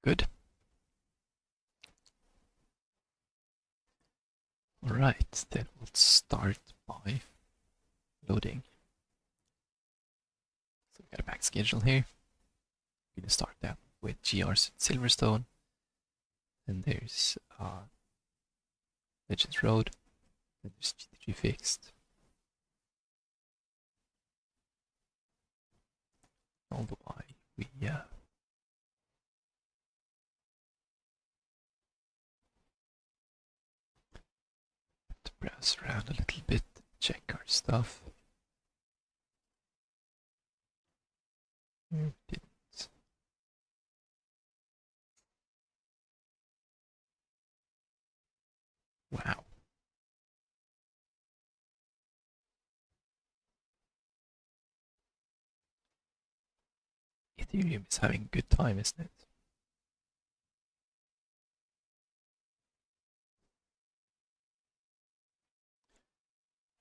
Good. Alright, then we'll start by loading. So we got a back schedule here. We're gonna start out with GR's Silverstone. Then there's Legends Road. Then there's GT3 fixed. All the while we to browse around a little bit, check our stuff. We didn't. Wow. Ethereum is having a good time, isn't it?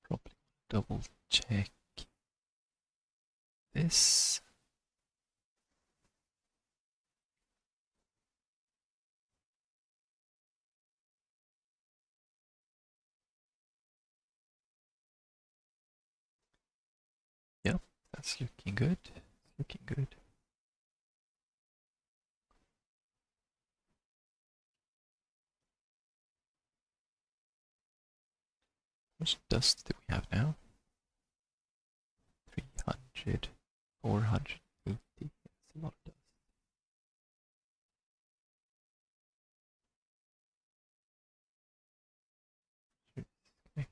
Probably double check this. Yep, that's looking good. Looking good. How much dust do we have now? 300, 480. That's a lot of dust. Okay.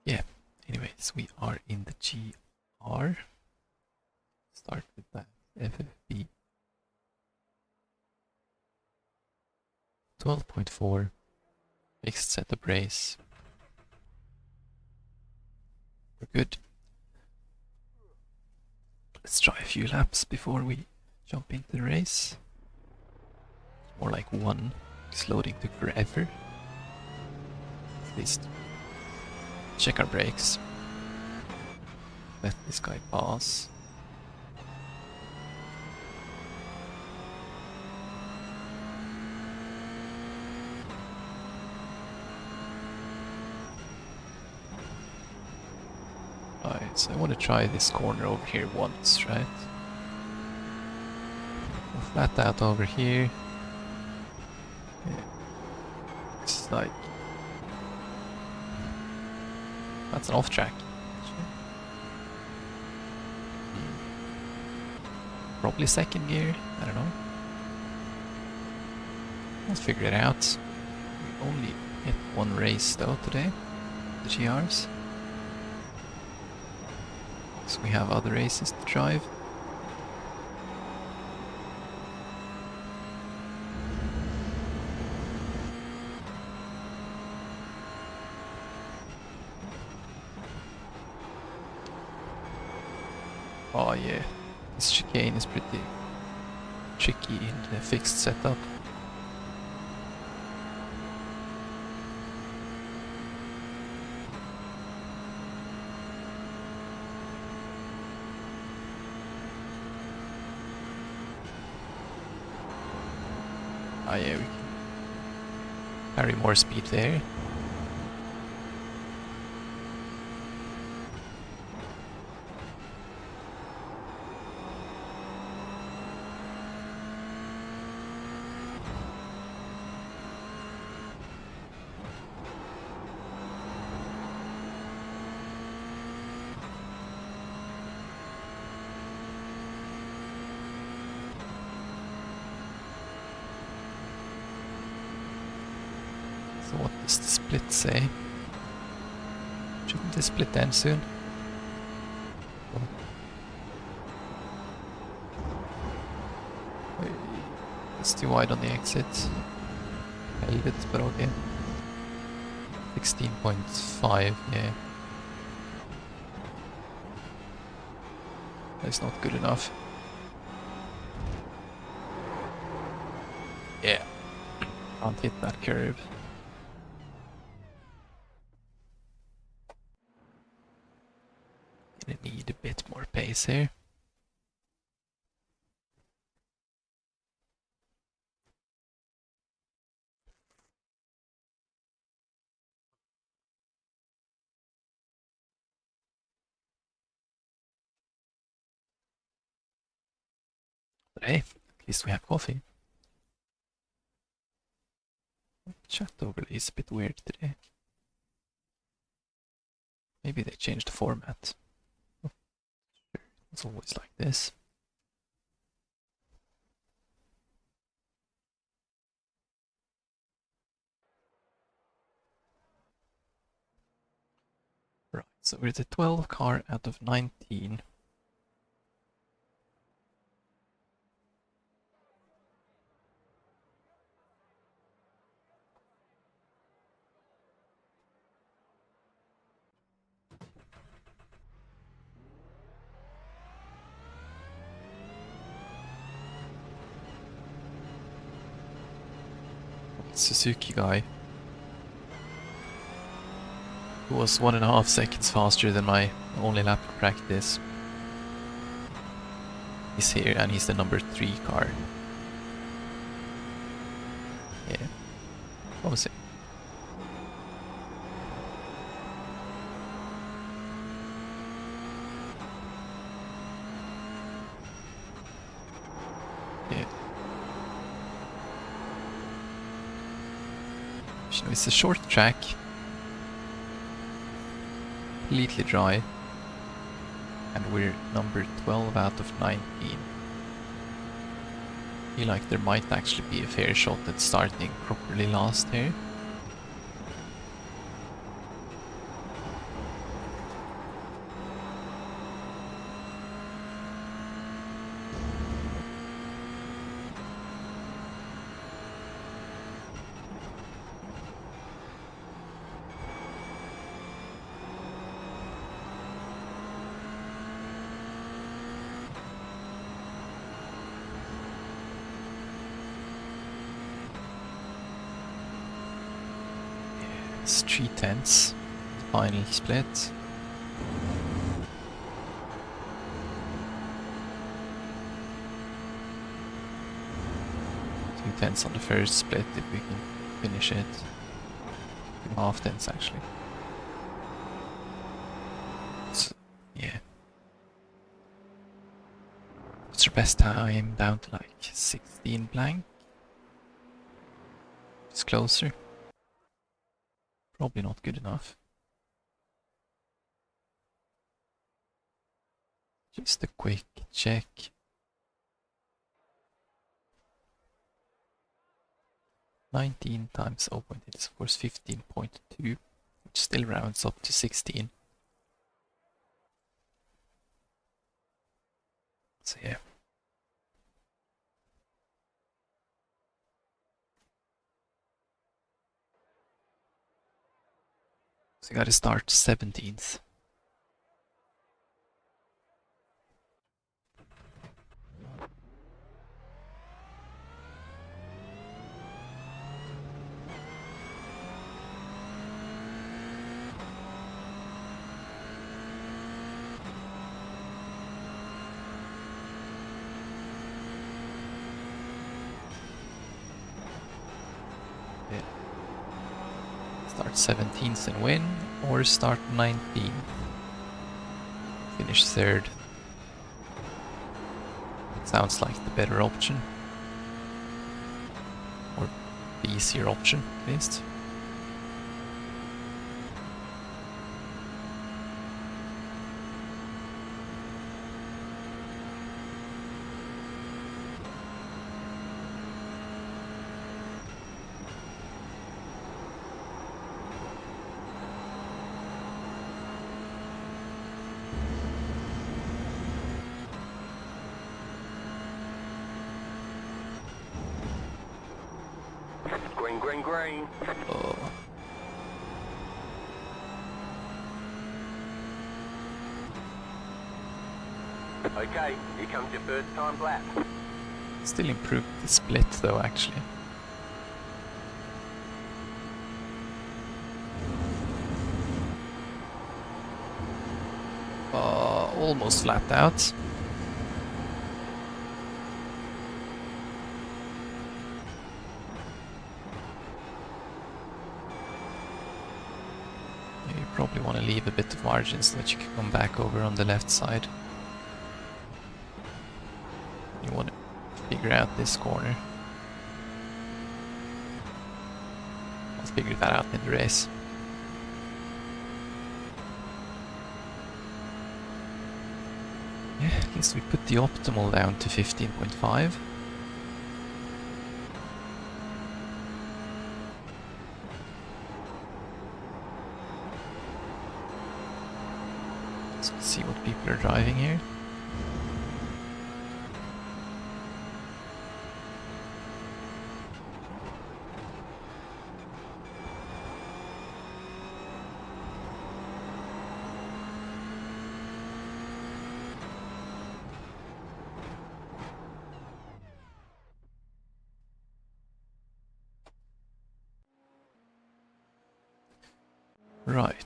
Yeah, anyways, we are in the GR. Start with that FFB 12.4 fixed setup race. We're good. Let's try a few laps before we jump into the race. More like one. This loading took forever. At least check our brakes. Let this guy pass. Right, so I want to try this corner over here once, right? We'll flat out over here. Yeah. This is like... That's an off track. Probably second gear, I don't know. Let's figure it out. We only hit one race though today, the GRs. So we have other races to drive. Oh yeah, this chicane is pretty tricky in the fixed setup. Oh yeah, we can carry more speed there. So what does the split say? this split end soon. It's too wide on the exit. Held it, but okay. 16.5, yeah. That's not good enough. Yeah. Can't hit that curve. Gonna need a bit more pace here. But hey, at least we have coffee. Chat overlay is a bit weird today. Maybe they changed the format. It's always like this. Right, so we're the 12th car out of 19. Suzuki guy who was 1.5 seconds faster than my only lap of practice. He's here and he's the number 3 car. Yeah, promising. Yeah. You know, it's a short track. Completely dry. And we're number 12 out of 19. I feel like there might actually be a fair shot at starting properly last here. It's 3/10, final split. Two tenths on the first split if we can finish it. 2.5 tenths actually. So, yeah. What's your best time? Down to like 16 blank? It's closer. Probably not good enough. Just a quick check. 19 times 0.8 is of course 15.2, which still rounds up to 16. So yeah. So you gotta start 17th. Start 17th and win, or start 19th. Finish 3rd. Sounds like the better option. Or the easier option, at least. Green, green. Oh. Okay, here comes your first time lap. Still improved the split though, actually. Almost flapped out. You probably want to leave a bit of margin so that you can come back over on the left side. You want to figure out this corner. I'll figure that out in the race. Yeah, at least we put the optimal down to 15.5. Let's see what people are driving here. Right,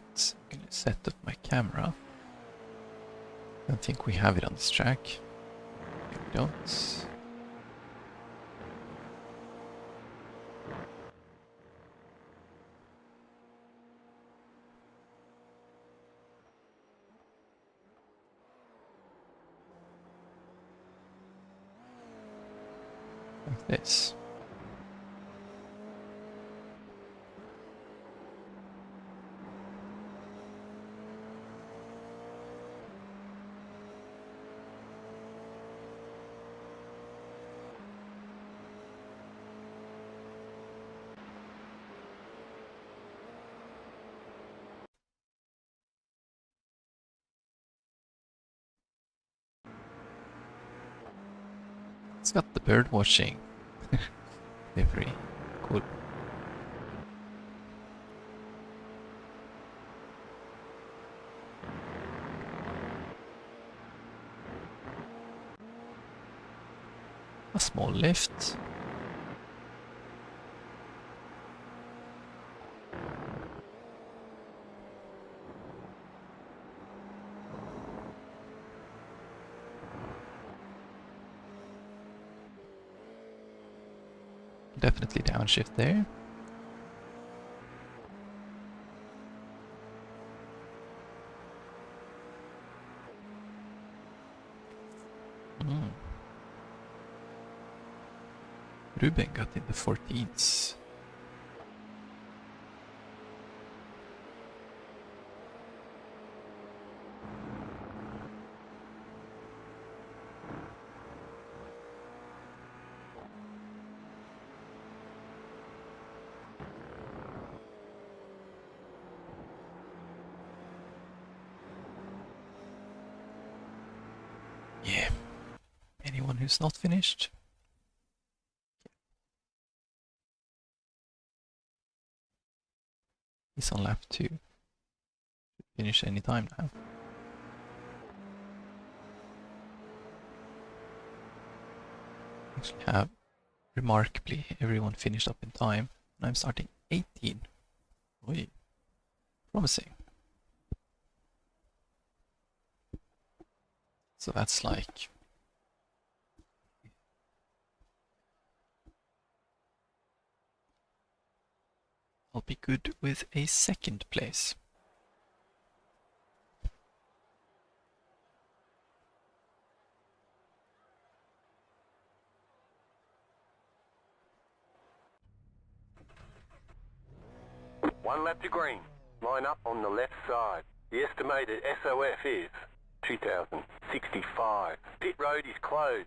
I'm gonna set up my camera. Don't think we have it on this track. We don't. Like this. It's got the bird watching. Very cool. A small lift. Definitely downshift there. Ruben got in the 14s. Yeah. Anyone who's not finished? He's on lap 2. Finish any time now. Actually have remarkably everyone finished up in time. And I'm starting 18. Oi. Promising. So that's like I'll be good with a second place. One lap to green. Line up on the left side. The estimated SOF is 2065. Pit road is closed.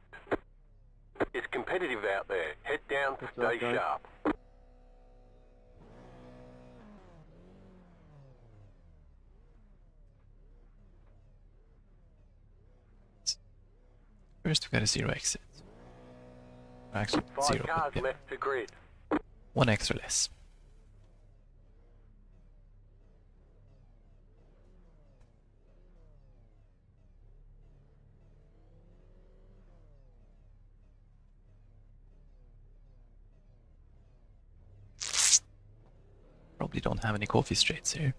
It's competitive out there. Head down to stay sharp. First we got a 0 exit. Actually, 5 0. cars Yeah. left to grid. One extra less. Probably don't have any coffee straights here.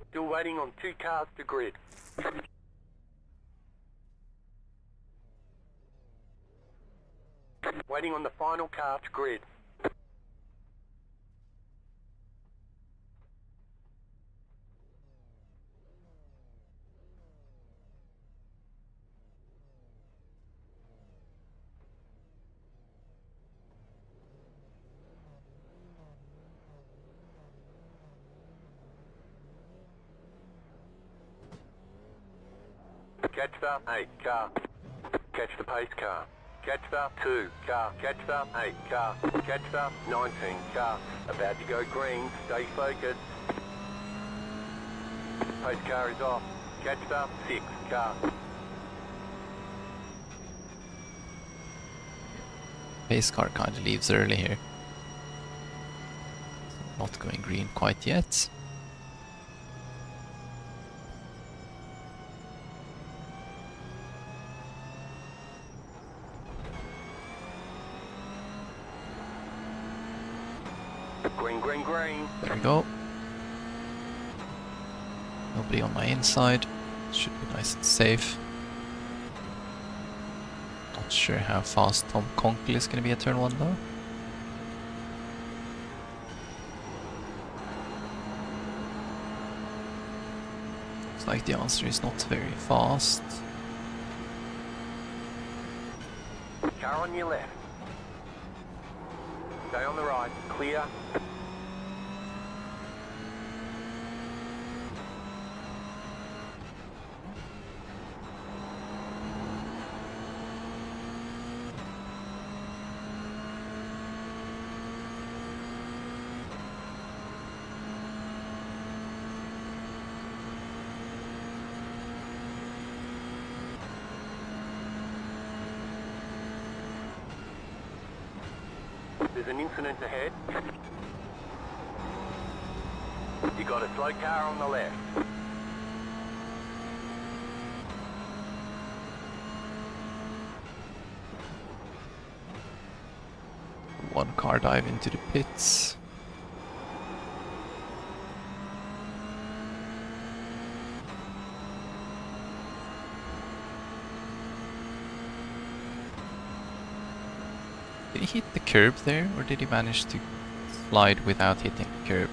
Still waiting on 2 cars to grid. Waiting on the final car to grid. Catch the 8 car. Catch the pace car. Catch the 2 car. Catch the 8 car. Catch the 19 car. About to go green. Stay focused. Pace car is off. Catch the 6 car. Pace car kind of leaves early here. Not going green quite yet. Green, green, green. There we go. Nobody on my inside. Should be nice and safe. Not sure how fast Tom Conkle is going to be at turn 1 though. Looks like the answer is not very fast. Car on your left. Stay on the right. Clear. There's an incident ahead. You got a slow car on the left. One car dive into the pits. Did he hit the curb there, or did he manage to slide without hitting the curb?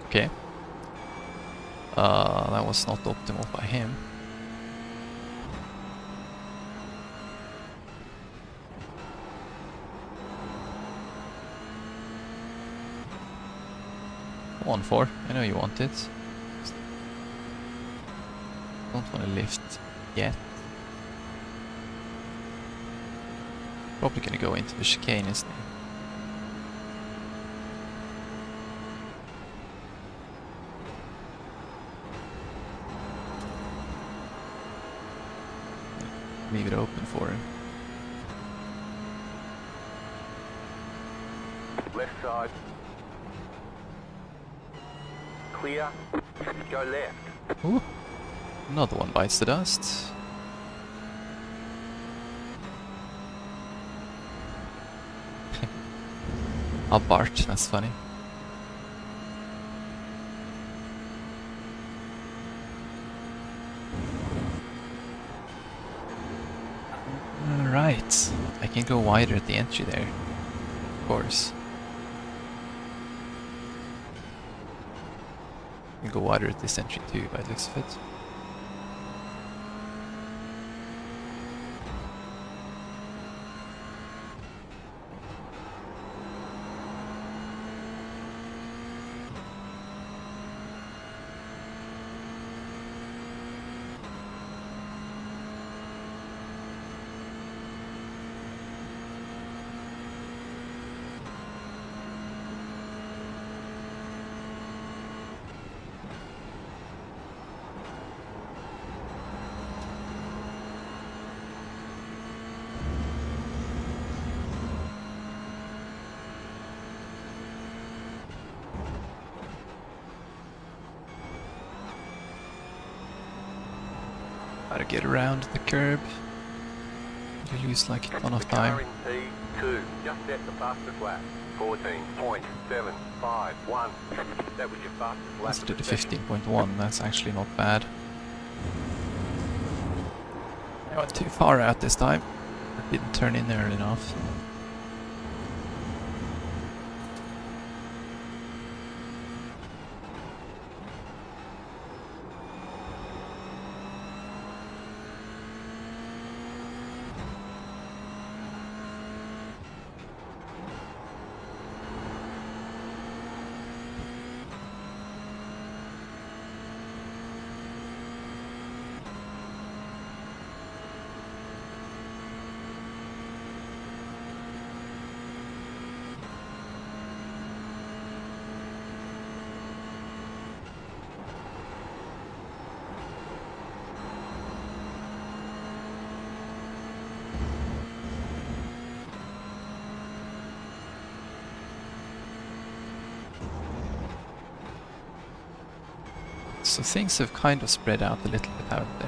Okay. That was not optimal by him. Come on, 4. I know you want it. Don't want to lift yet. Probably gonna go into the chicane, isn't he? Leave it open for him. Left side. Clear. Go left. Ooh, another one bites the dust. A Bart, that's funny. Alright, I can go wider at the entry there, of course. I can go wider at this entry too, by the looks of it. Gotta get around the curb. You lose like a ton of The car time. in P2 just set the fastest lap. 14.751. That was your fastest lap. Let's of do the session. 15.1, that's actually not bad. I went too far out this time. I didn't turn in early enough. So things have kind of spread out a little bit, haven't they?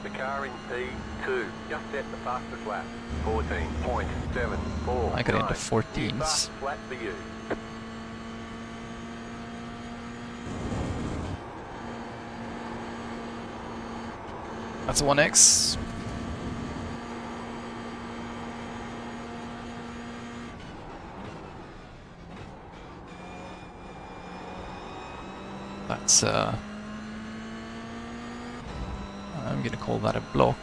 The car in P2 just set the fastest lap. 14.749. I got into New 14s. fastest lap for you. That's a 1x. That's I'm gonna call that a block.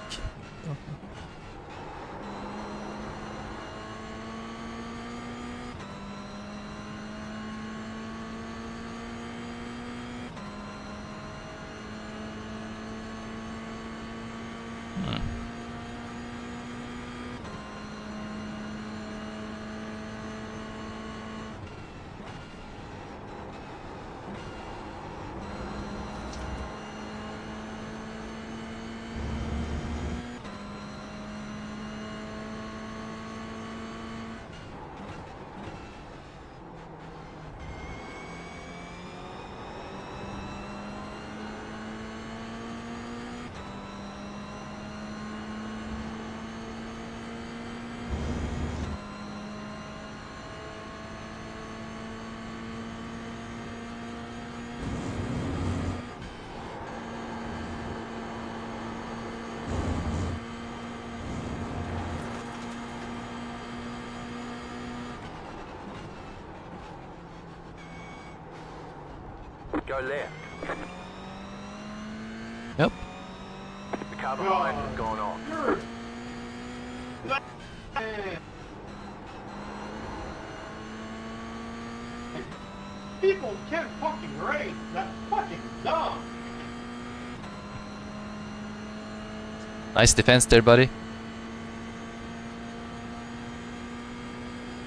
Go left. Yep. The car behind has gone off. People can't fucking race. That's fucking dumb. Nice defense there, buddy.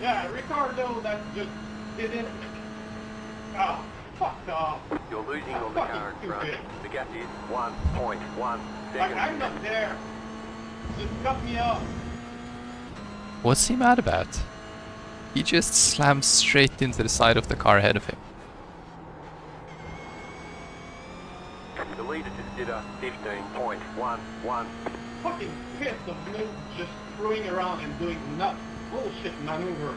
Yeah, Ricardo, that just didn't. Oh, fuck off. You're losing on the car in front. Stupid. The gap is 1.1 seconds. I'm not there. Just cut me off. What's he mad about? He just slammed straight into the side of the car ahead of him. The leader just did a 15.11. Fucking pissed of me just screwing around and doing nut bullshit maneuver.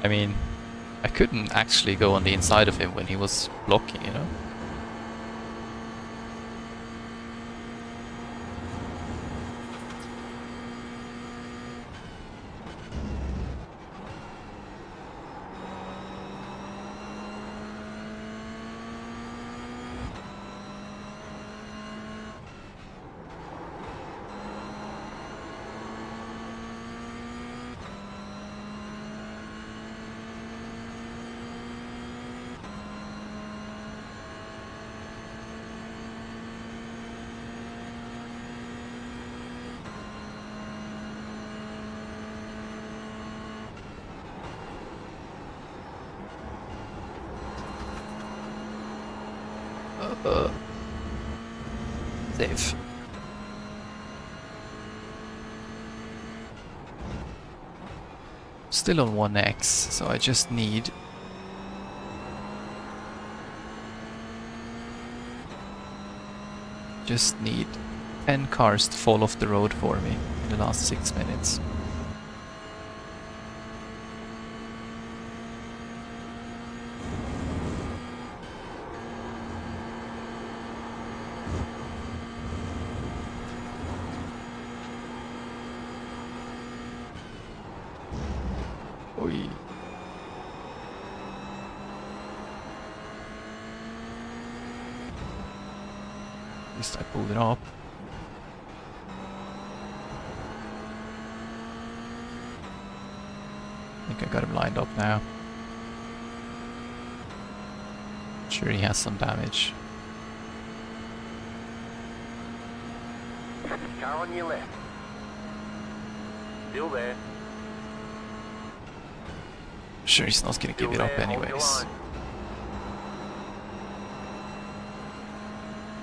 I mean, I couldn't actually go on the inside of him when he was blocking, you know? Safe. Still on 1x, so I just need... Just need 10 cars to fall off the road for me in the last 6 minutes. Oi. At least I pulled it up. I think I got him lined up now. Sure, he has some damage. Car on your left. Still there. Sure, he's not gonna give it up anyways.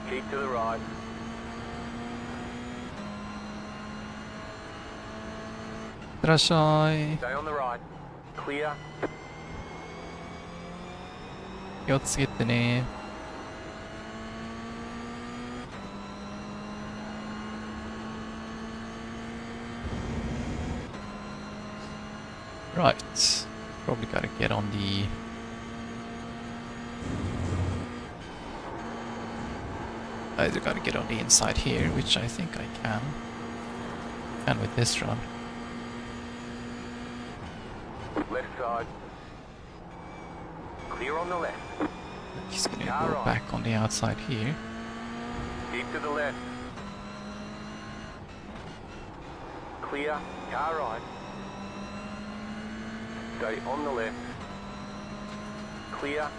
Keep to the right. Straszaj! Stay on the right. Clear. Jockytny. Right. Probably gotta get on the... Either gotta get on the inside here, which I think I can. And with this run. Left side. Clear on the left. He's gonna Car go right. back on the outside here. Keep to the left. Clear. Car right. Stay on the left. Clear.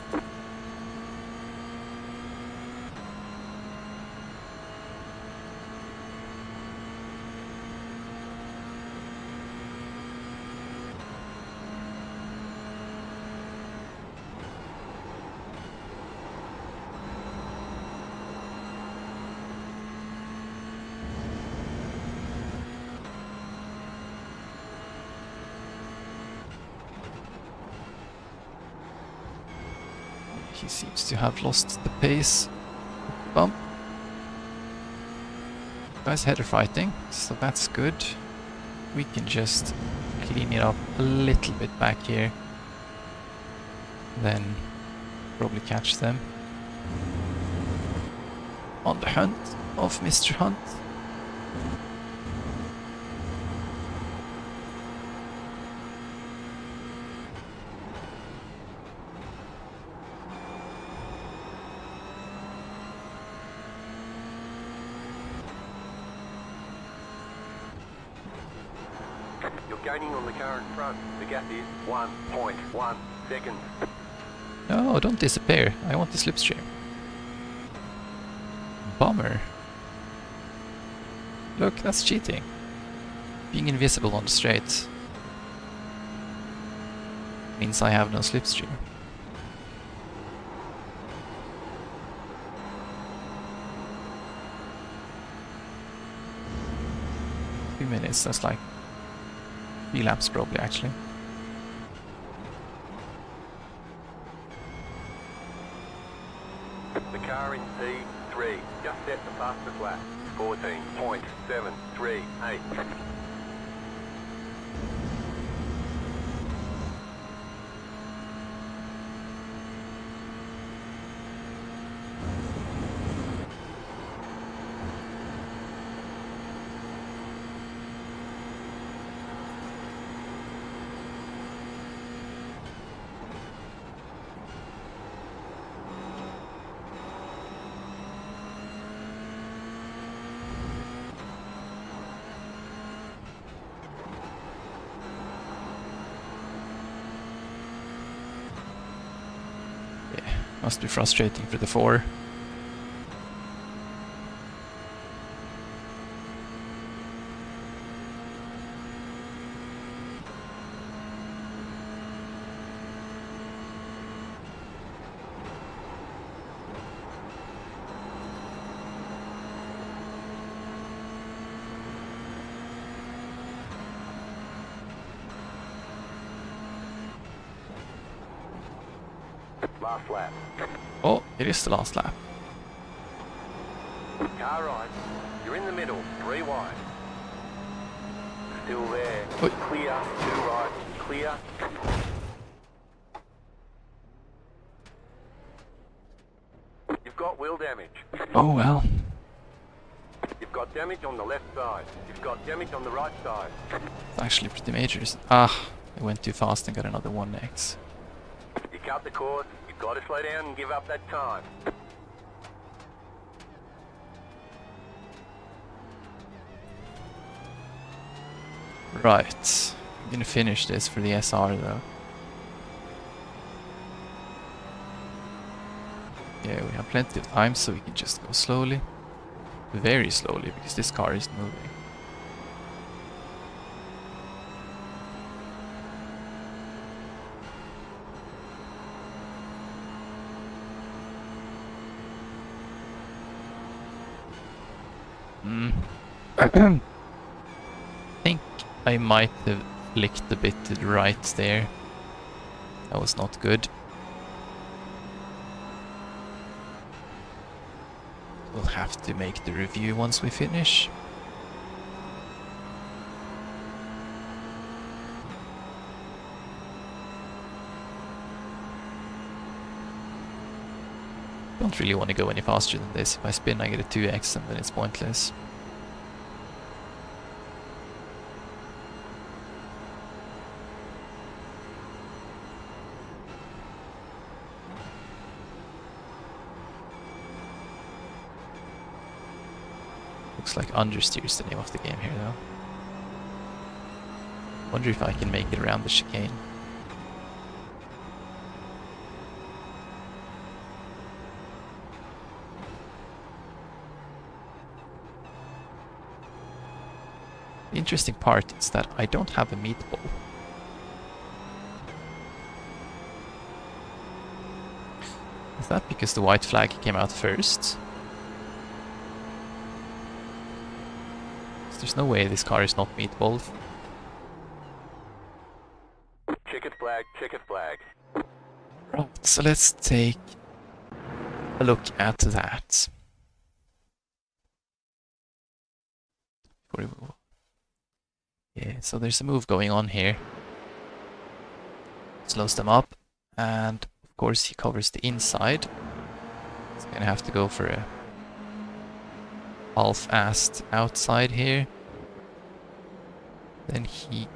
He seems to have lost the pace. Bump. Guys header fighting, so that's good. We can just clean it up a little bit back here. Then probably catch them. On the hunt of Mr. Hunt. You're gaining on the car in front. The gap is 1.1 seconds. No, don't disappear. I want the slipstream. Bummer. Look, that's cheating. Being invisible on the straight means I have no slipstream. Few minutes, that's like 3 laps probably actually. The car in P3 just set the fastest lap. 14.738. Must be frustrating for the 4. Last lap. Oh, it is the last lap. Car right. You're in the middle. 3 wide. Still there. Oi. Clear. 2 right. Clear. You've got wheel damage. Oh well. You've got damage on the left side. You've got damage on the right side. It's actually pretty major. Ah, I went too fast and got another 1x. You cut the course. You've got to slow down and give up that time. Right. I'm gonna finish this for the SR though. Yeah, we have plenty of time, so we can just go slowly. Very slowly, because this car is moving. I think I might have flicked a bit to the right there. That was not good. We'll have to make the review once we finish. Don't really want to go any faster than this. If I spin I get a 2x and then it's pointless. Looks like understeer is the name of the game here though. Wonder if I can make it around the chicane. The interesting part is that I don't have a meatball. Is that because the white flag came out first? There's no way this car is not meatballed. Checkered flag, checkered flag. Right, so let's take a look at that. Before we move. Yeah, so there's a move going on here. Slows them up, and of course he covers the inside. He's gonna have to go for a half-assed outside here. Then he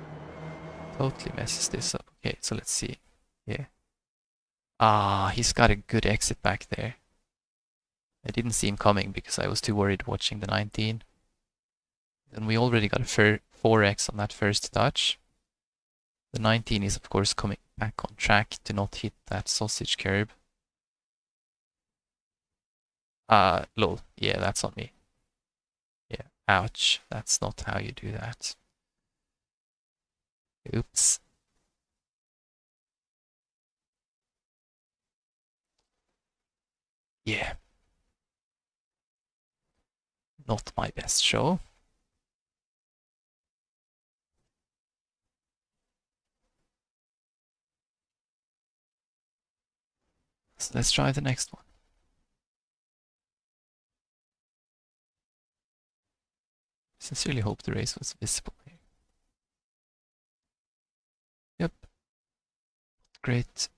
totally messes this up. Okay, so let's see. Yeah. Ah, he's got a good exit back there. I didn't see him coming because I was too worried watching the 19. Then we already got a 4x on that first touch. The 19 is of course coming back on track to not hit that sausage curb. Lol. Yeah, that's on me. Yeah, ouch. That's not how you do that. Oops. Yeah. Not my best show. So let's try the next one. Sincerely hope the race was visible here. Yep. Great.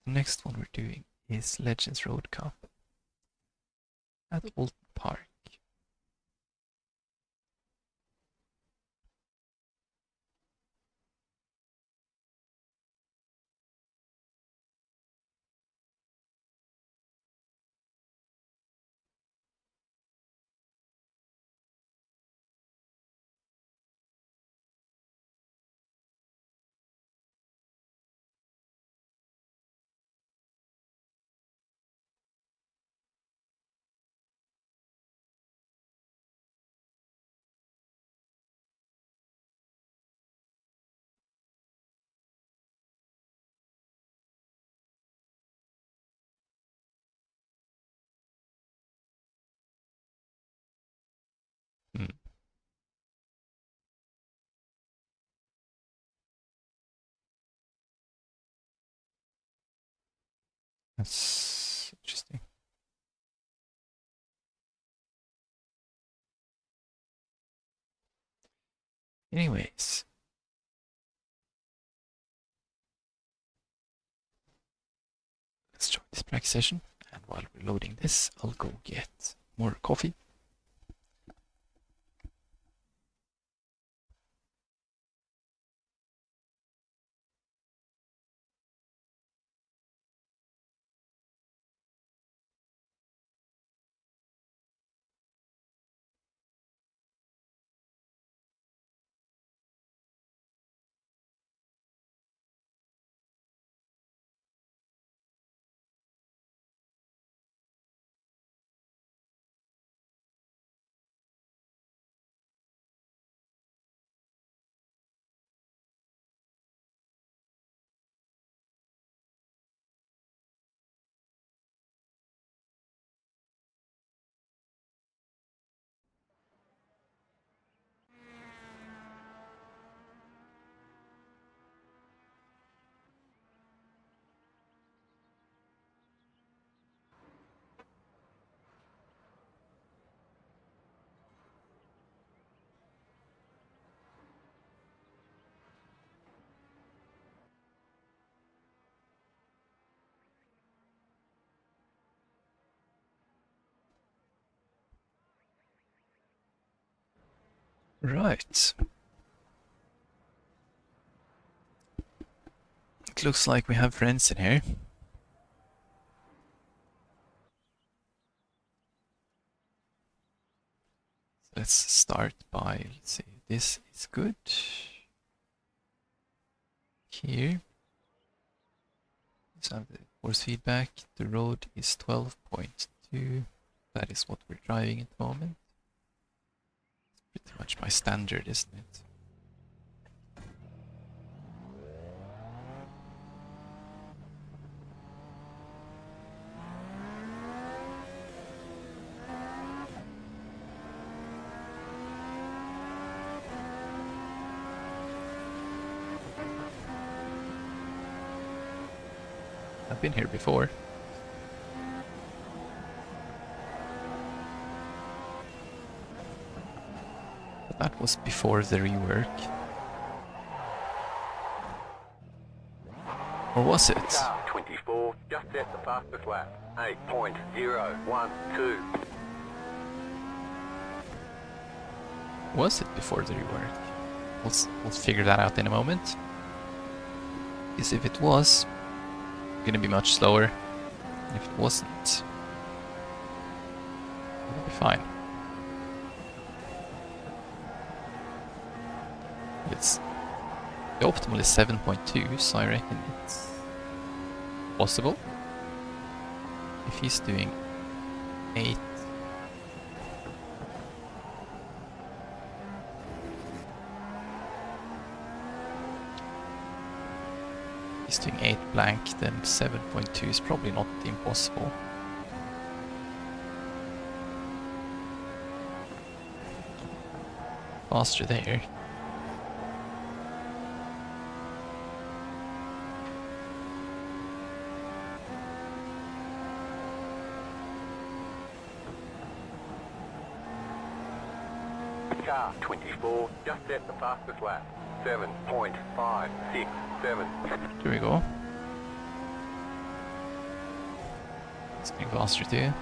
The next one we're doing is Legends Road Cup at Old Park. That's interesting. Anyways. Let's join this practice session. And while we're loading this, I'll go get more coffee. Right. It looks like we have friends in here. Let's start by, let's see, this is good. Here. Let's have the force feedback. The road is 12.2. That is what we're driving at the moment. It's pretty much my standard, isn't it? I've been here before. But that was before the rework. Or was it? Car 24, just set the fastest lap. 8.012. Was it before the rework? We'll figure that out in a moment. Because if it was, it's gonna be much slower. And if it wasn't, it'll be fine. It's the optimal is 7.2, so I reckon it's possible. If he's doing 8. He's doing 8 blank, then 7.2 is probably not impossible. Faster there. Car 24, just set the fastest lap. 7.567. There we go. It's getting faster too.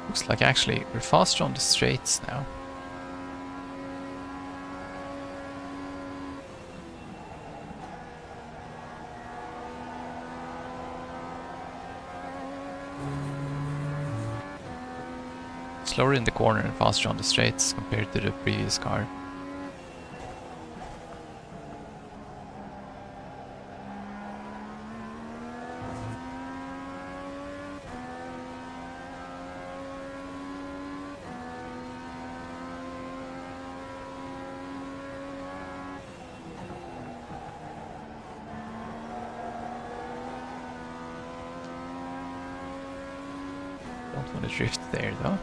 Looks like actually we're faster on the straights now. Slower in the corner and faster on the straights compared to the previous car. Don't want to drift there though.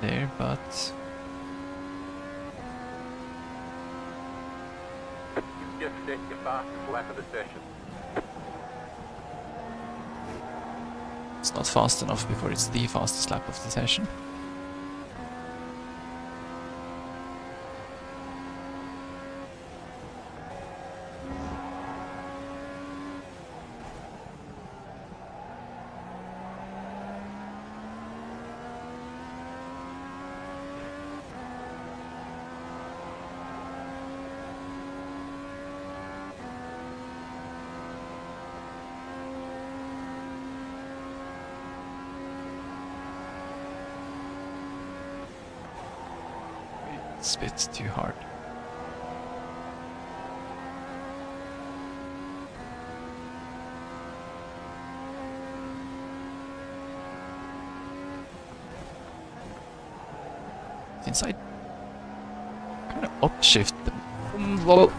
there, but You've just set your fastest lap of the session. it's not fast enough before it's the fastest lap of the session. It's a bit too hard. Since I kind of upshift them. Well,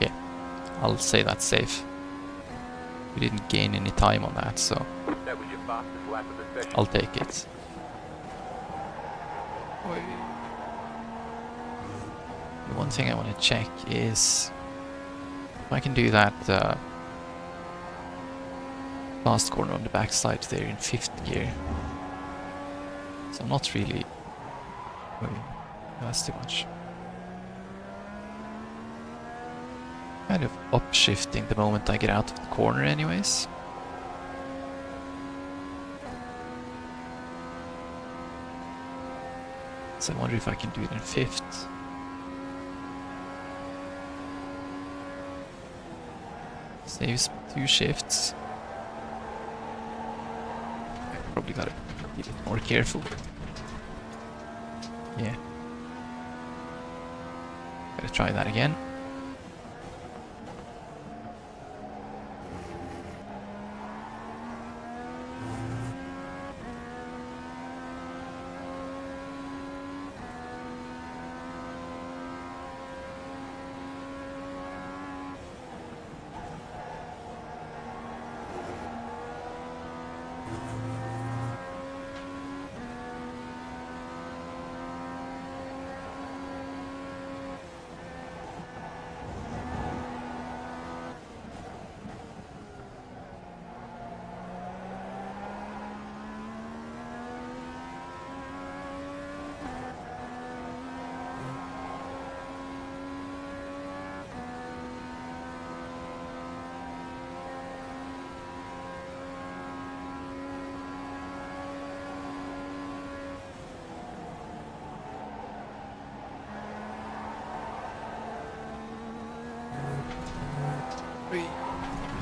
yeah, I'll say that's safe. We didn't gain any time on that, so That was your fastest lap of the session. I'll take it. The one thing I want to check is if I can do that last corner on the backside there in 5th gear. So I'm not really... Wait, that's too much. Kind of upshifting the moment I get out of the corner anyways. So I wonder if I can do it in 5th. Saves 2 shifts. I probably gotta be a bit more careful. Yeah. Gotta try that again.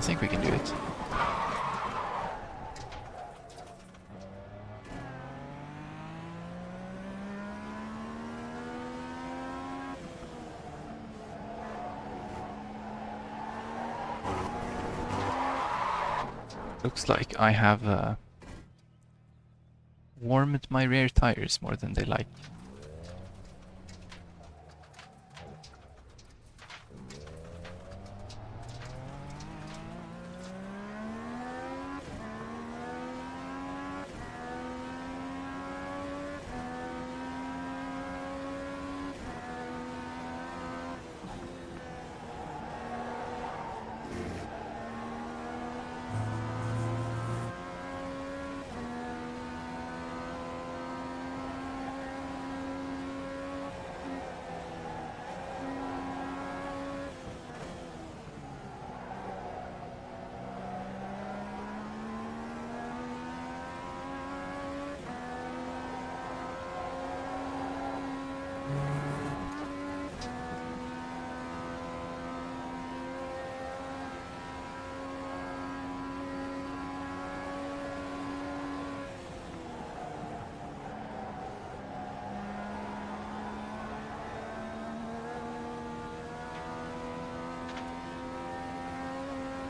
I think we can do it. Looks like I have warmed my rear tires more than they like.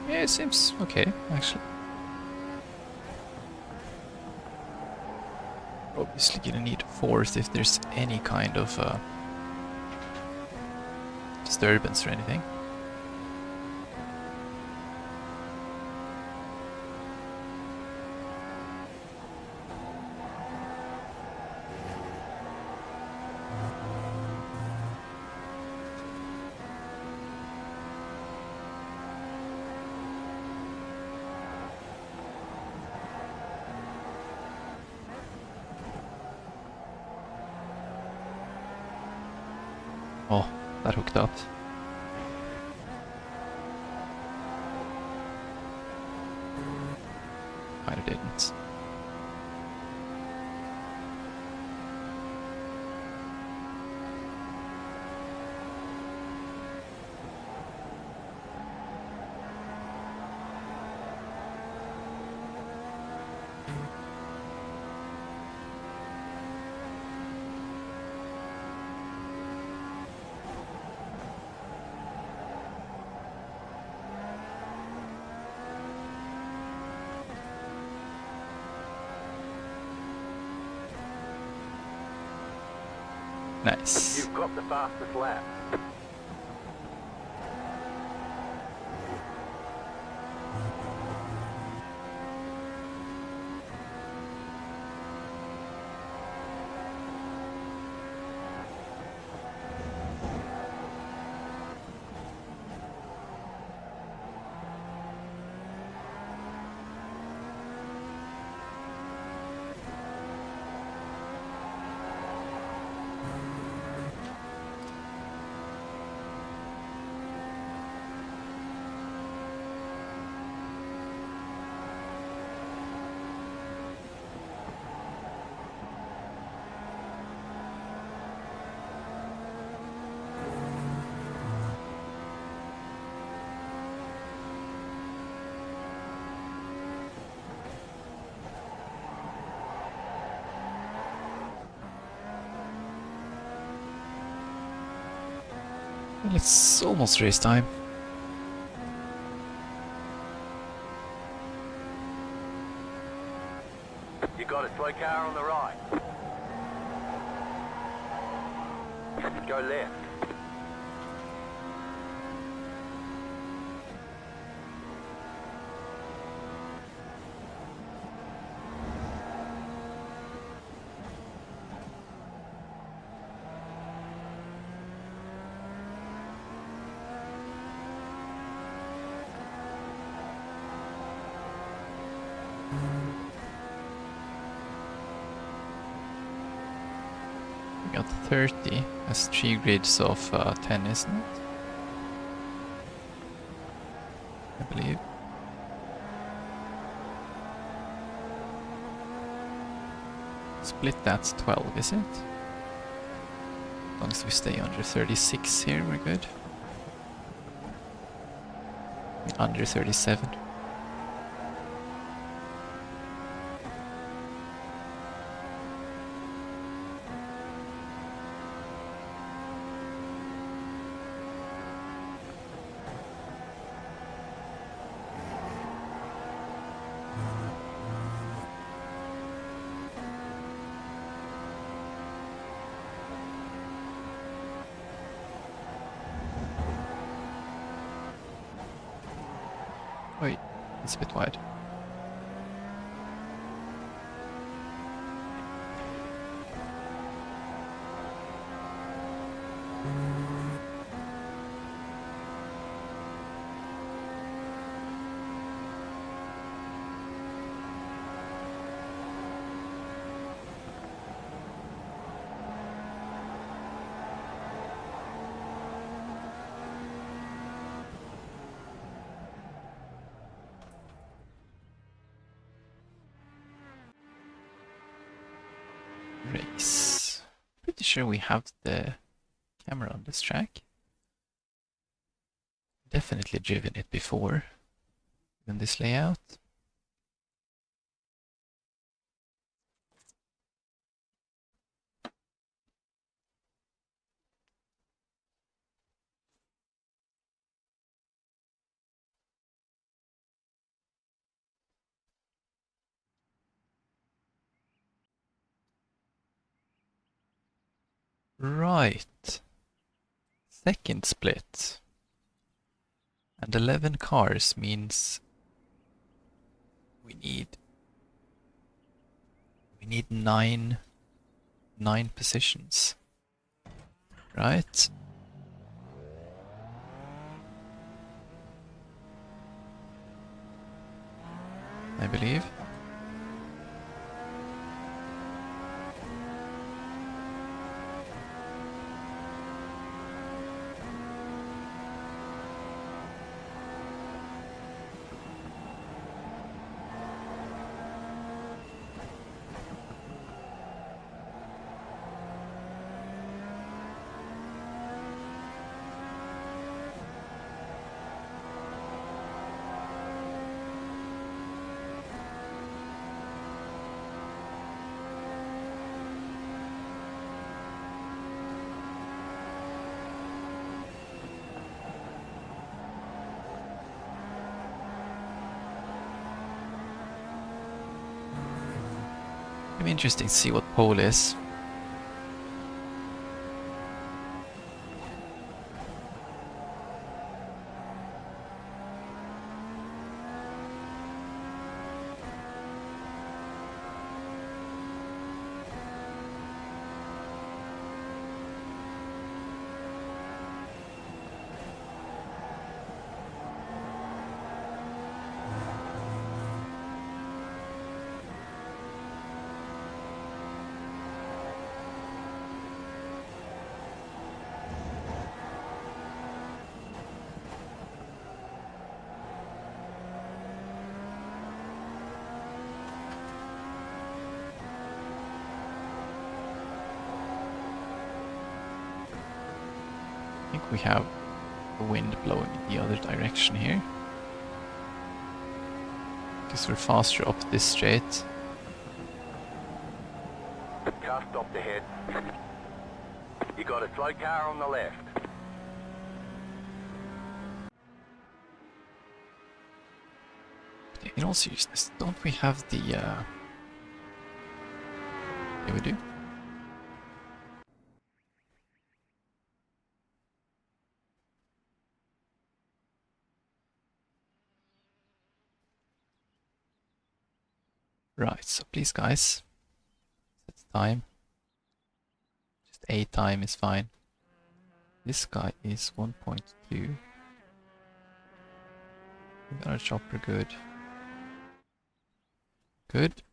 Yeah, it seems okay, actually. Obviously gonna need 4th if there's any kind of disturbance or anything. Oh, that hooked up. Kinda didn't. Nice. You've got the fastest lap. Well, it's almost race time. You got a slow car on the right. Go left. We got 30 as 3 grids of 10, isn't it? I believe. Split that's 12, is it? As long as we stay under 36 here, we're good. Under 37. Wait, it's a bit wide. Race. Pretty sure we have the camera on this track. Definitely driven it before in this layout. Right. Second split. And 11 cars means we need nine positions. Right? I believe. It'll be interesting to see what pole is. I think we have the wind blowing in the other direction here. Because we're faster up this straight. Car stopped ahead. You got a slow car on the left. In all seriousness, don't we have the yeah, we do. Right, so please guys, set time. Just a time is fine. This guy is 1.2. We got our chopper good. Good.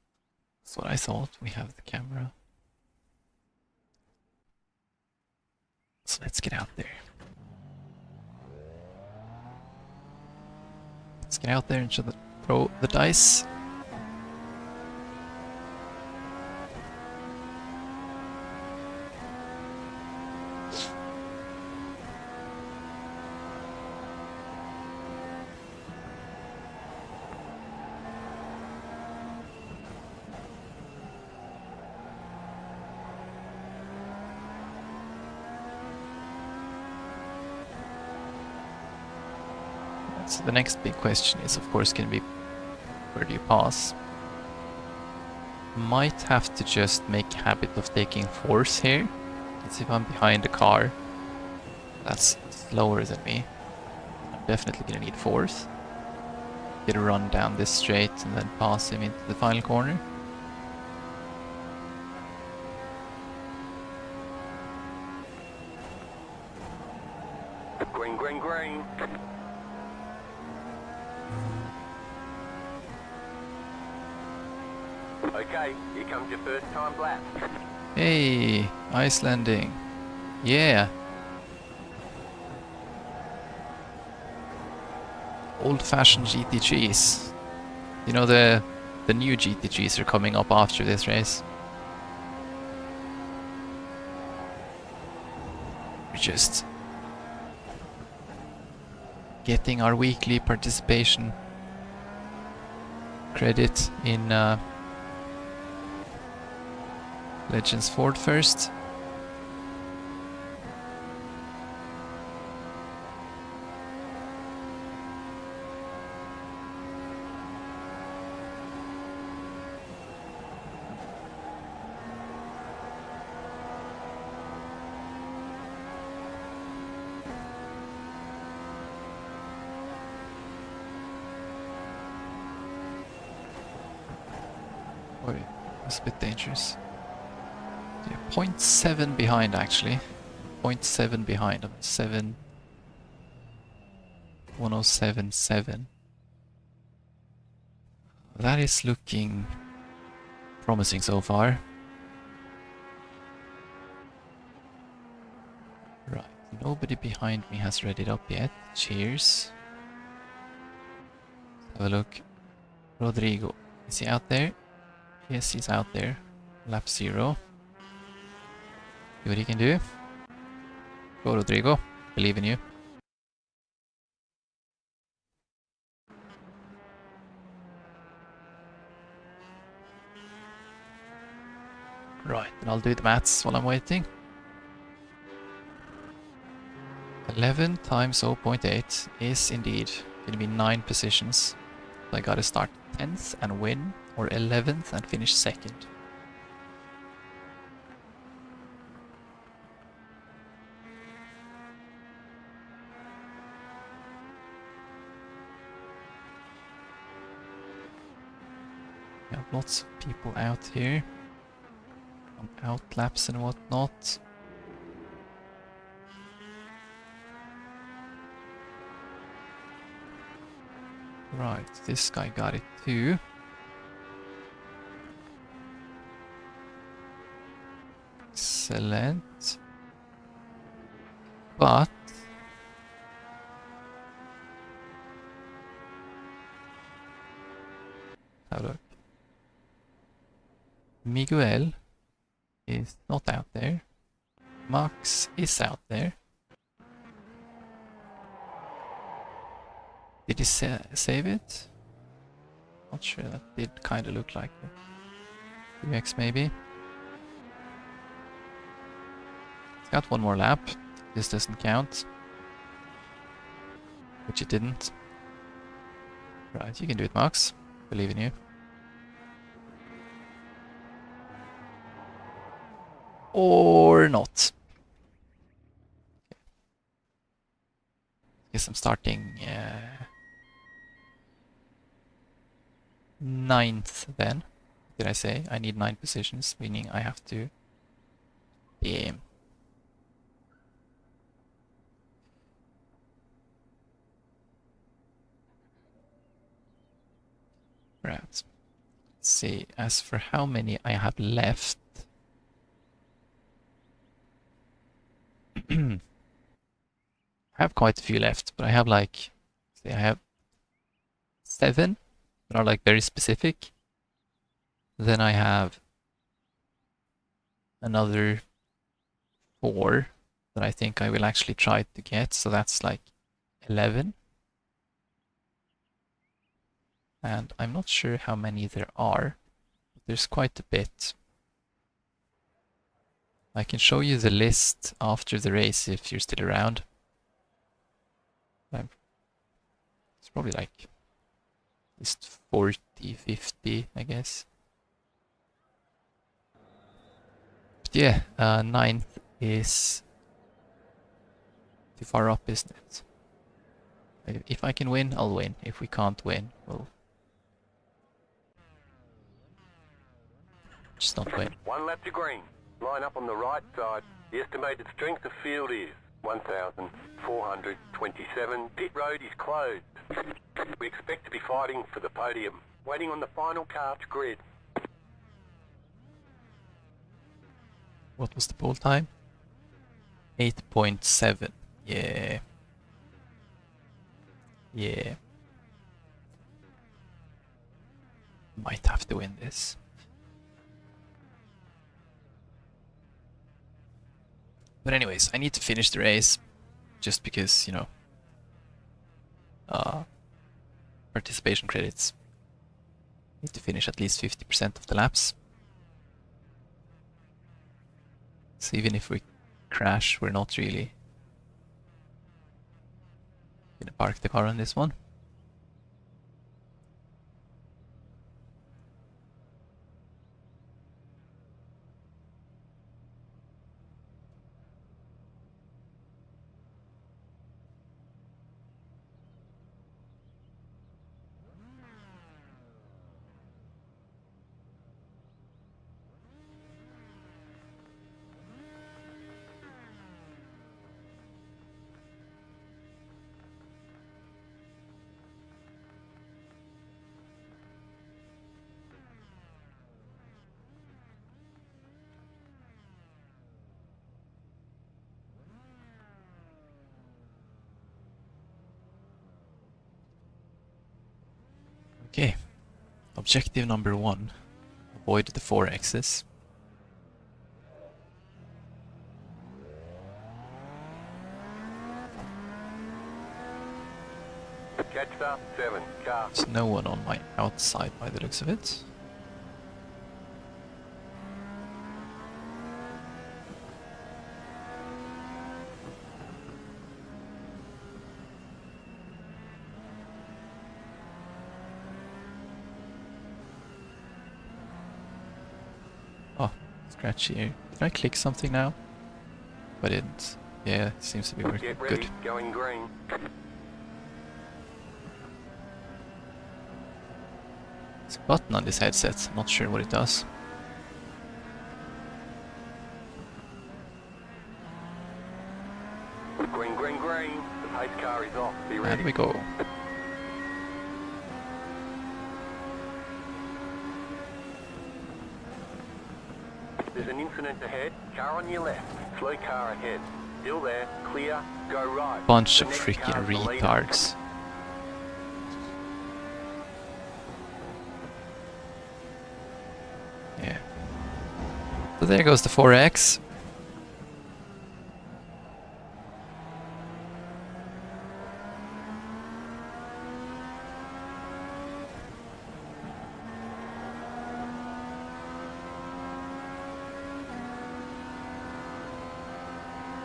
That's what I thought. We have the camera. So let's get out there. Let's get out there and throw the dice. So the next big question is, of course, going to be, where do you pass? Might have to just make a habit of taking fourth here. Let's see if I'm behind a car that's slower than me. I'm definitely going to need fourth. Get a run down this straight and then pass him into the final corner. Green, green, green. Okay, here comes your first time lap. Hey, ice landing. Yeah. Old-fashioned GT3s. You know, the new GT3s are coming up after this race. We're just getting our weekly participation credit in Legends Ford first. Boy, that's a bit dangerous. Yeah, 0.7 behind actually. 0.7 behind. I'm 1077. That is looking promising so far. Right, nobody behind me has read it up yet. Cheers. Let's have a look. Rodrigo, is he out there? Yes, he's out there. Lap 0. See what he can do. Go, Rodrigo. Believe in you. Right, and I'll do the maths while I'm waiting. 11 times 0.8 is indeed going to be 9 positions. So I gotta start 10th and win, or 11th and finish 2nd. have lots of people out here on out laps and whatnot. Right, this guy got it too. Excellent. But have a look. Miguel is not out there. Max is out there. Did he save it? Not sure, that did kind of look like it. 2x maybe. It's got one more lap. This doesn't count. Which it didn't. Right, you can do it, Max. Believe in you. Or not. Guess I'm starting 9th then. Did I say? I need 9 positions, meaning I have to... Damn. Right. Let's see, as for how many I have left... I have quite a few left, but I have like... See, I have 7 that are like very specific. Then I have another 4 that I think I will actually try to get, so that's like 11. And I'm not sure how many there are, but there's quite a bit. I can show you the list after the race if you're still around. It's probably like at least 40, 50, I guess. But yeah, 9th is too far up, isn't it? If I can win, I'll win. If we can't win, we'll just not win. 1 lap to green. Line up on the right side. The estimated strength of field is 1,427. Pit road is closed. We expect to be fighting for the podium. Waiting on the final car to grid. What was the pole time? 8.7. Yeah. Yeah. Might have to win this. But anyways, I need to finish the race just because, you know, participation credits. Need to finish at least 50% of the laps. So even if we crash, we're not really gonna park the car on this one. Okay, objective number 1, avoid the 4Xs. Catch up, 7 car. There's no one on my outside by the looks of it. Oh, scratchy here. Did I click something now? I didn't. Yeah, it seems to be working. Get ready, Good. going green. There's a button on this headset, I'm not sure what it does. Green, green, green. The pace car is off. Be ready. And we go. There's an incident ahead. Car on your left. Slow car ahead. Still there. Clear. Go right. Bunch The of next freaking car's the leader. retards. Yeah. So there goes the 4X.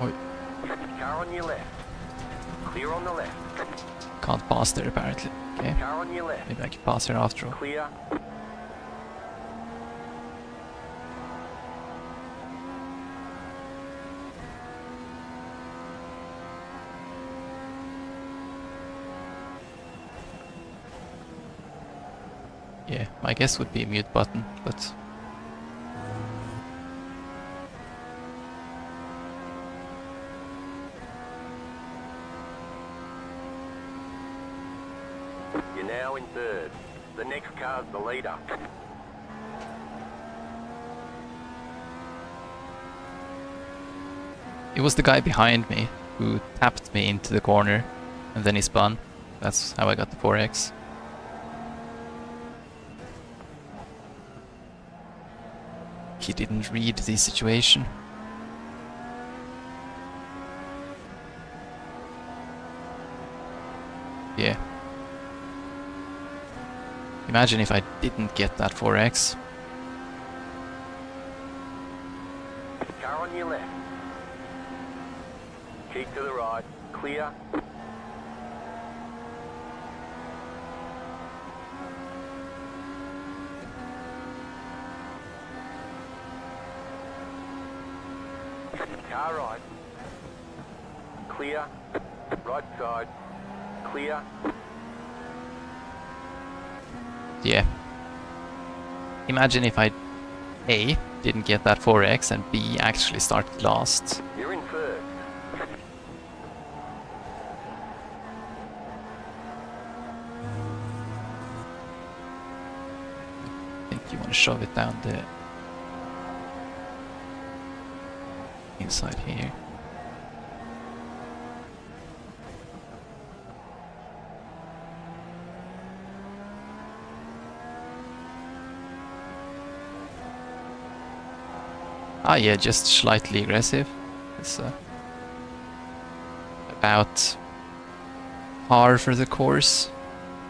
Oi, Car on your left. Clear on the left. can't pass there apparently. Okay, Car on your left. maybe I can pass here after all. Clear. Yeah, my guess would be a mute button, but You're now in third. The next car's the leader. it was the guy behind me who tapped me into the corner and then he spun. That's how I got the 4X. He didn't read the situation. Yeah. Imagine if I didn't get that 4X. Car on your left. Keep to the right. Clear. Car right. Clear. Right side. Clear. Yeah. Imagine if I A, didn't get that 4X and B, actually started last. You're in first. I think you want to shove it down the inside here. Ah yeah, just slightly aggressive. It's about par for the course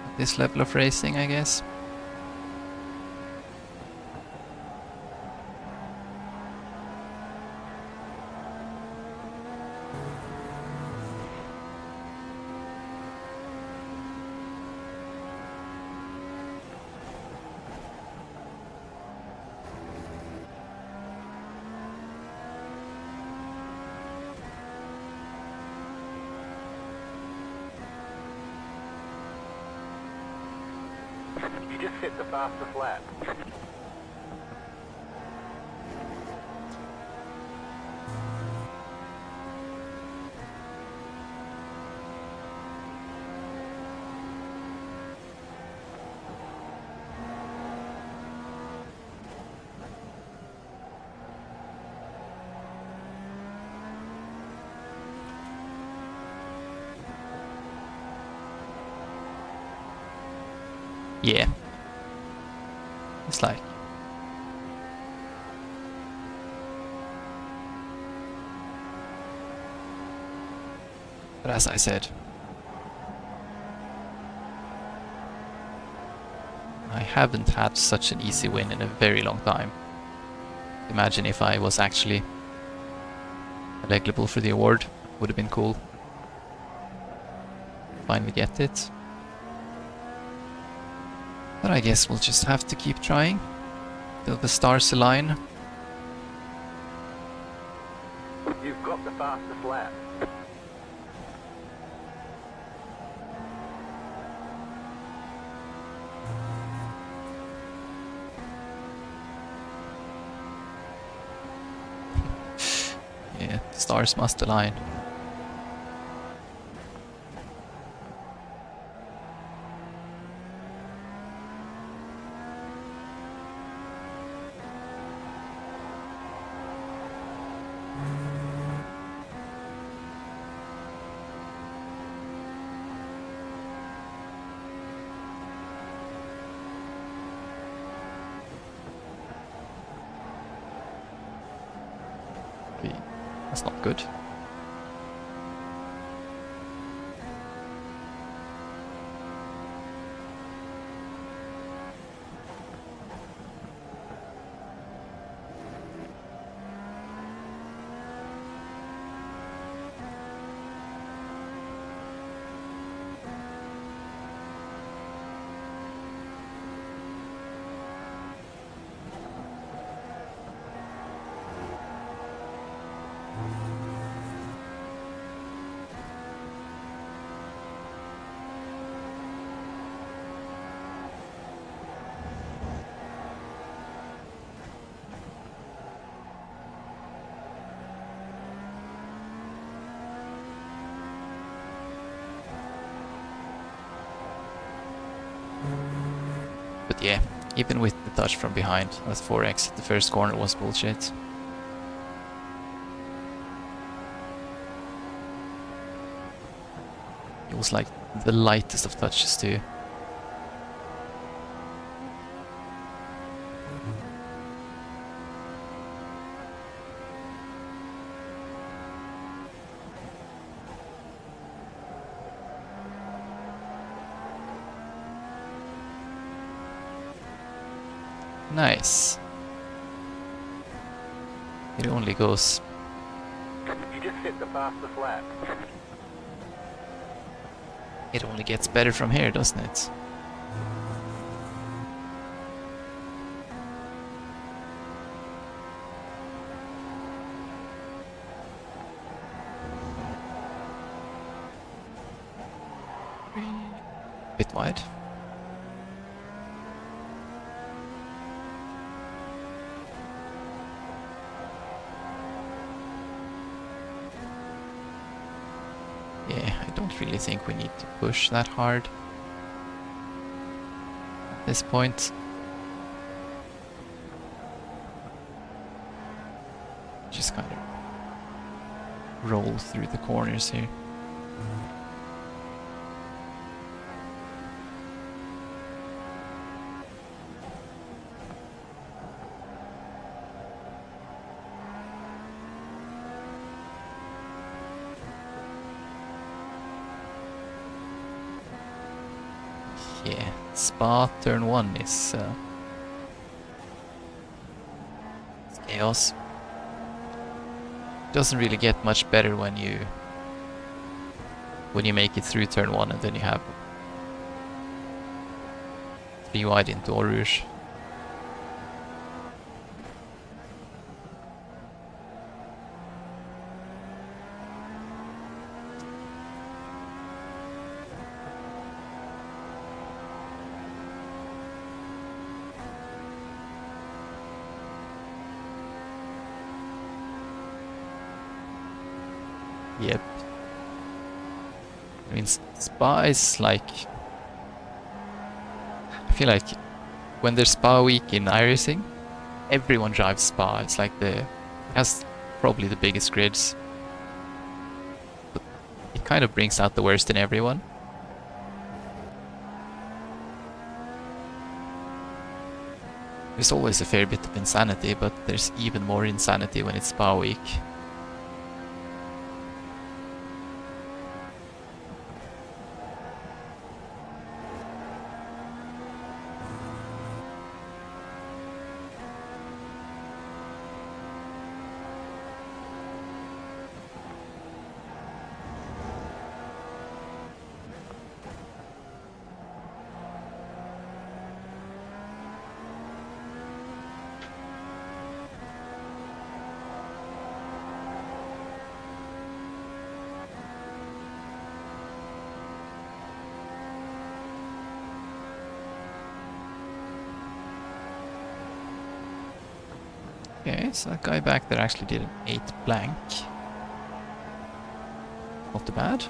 at this level of racing, I guess. You just set the fastest lap. Yeah. It's like... But as I said, I haven't had such an easy win in a very long time. Imagine if I was actually eligible for the award, would have been cool. Finally get it. But I guess we'll just have to keep trying till the stars align. You've got the fastest lap. Stars must align. Okay, that's not good. But yeah, even with the touch from behind, that 4x at the first corner was bullshit. It was like the lightest of touches too. Nice. It only goes... You just hit the fastest lap. It only gets better from here, doesn't it? Bit wide. Yeah, I don't really think we need to push that hard at this point. Just kind of roll through the corners here. Yeah, Spa turn 1 is chaos. Doesn't really get much better when you make it through turn 1 and then you have 3 wide into Eau Rouge. Yep. I mean, Spa is like... I feel like when there's Spa week in iRacing, everyone drives Spa. It's like it has probably the biggest grids. But it kind of brings out the worst in everyone. There's always a fair bit of insanity, but there's even more insanity when it's Spa week. Okay, so that guy back there actually did an 8 blank. Not too bad.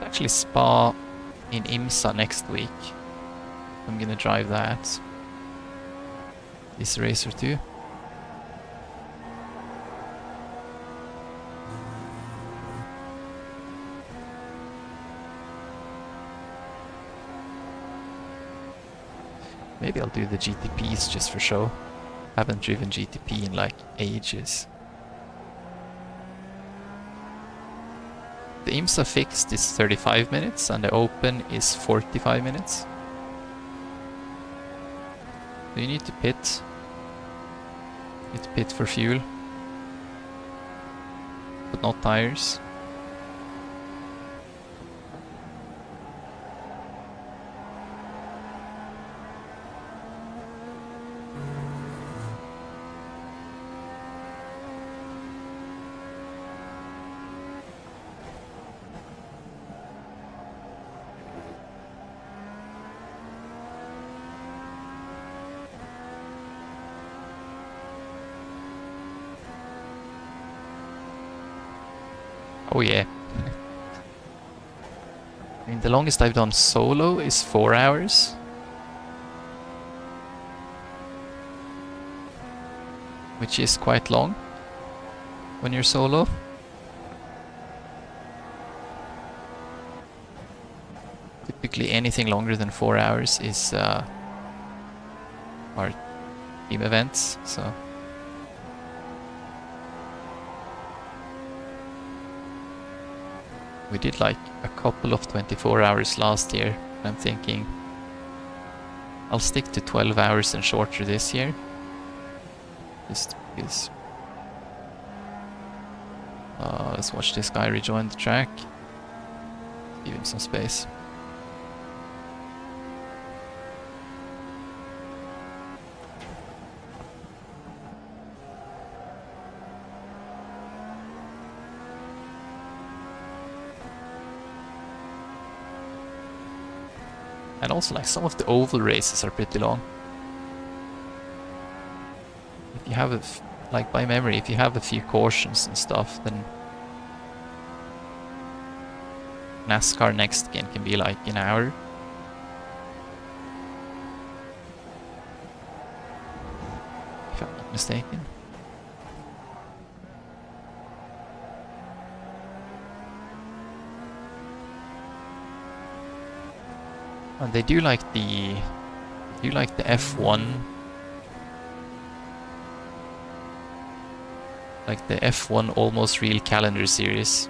Actually Spa in IMSA next week. I'm gonna drive that this race or two. Maybe I'll do the GTPs just for show. Haven't driven GTP in like ages. The IMSA fixed is 35 minutes and the open is 45 minutes. So you need to pit. You need to pit for fuel. But not tires. Oh yeah. I mean, the longest I've done solo is 4 hours. Which is quite long when you're solo. Typically anything longer than 4 hours is our team events, so... We did like a couple of 24 hours last year. I'm thinking I'll stick to 12 hours and shorter this year. Just because... let's watch this guy rejoin the track. Give him some space. And also, like, some of the oval races are pretty long. If you have a like, by memory, if you have a few cautions and stuff, then NASCAR next game can be like an hour. If I'm not mistaken. And they do like the F1, like the F1 almost real calendar series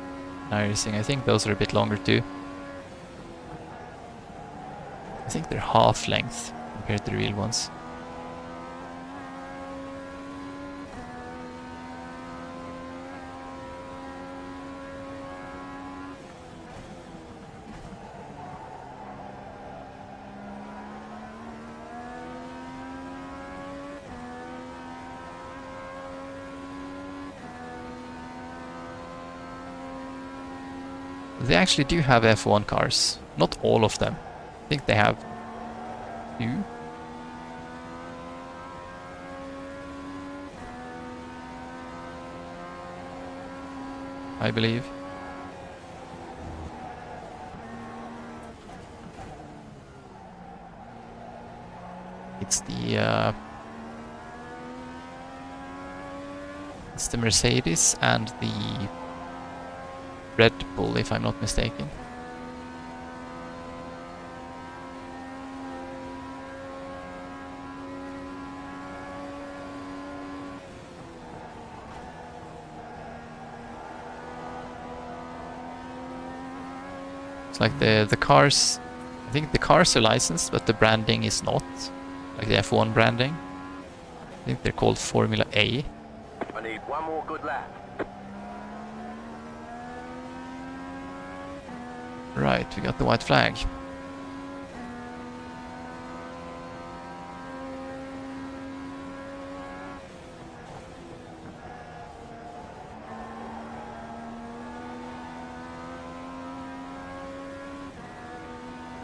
in iRacing. I think those are a bit longer too. I think they're half length compared to the real ones. They actually do have F1 cars. Not all of them. I think they have 2. I believe. It's the Mercedes and the Red Bull, if I'm not mistaken. It's like the cars, I think the cars are licensed, but the branding is not. Like the F1 branding. I think they're called Formula A. I need one more good lap. Right, we got the white flag.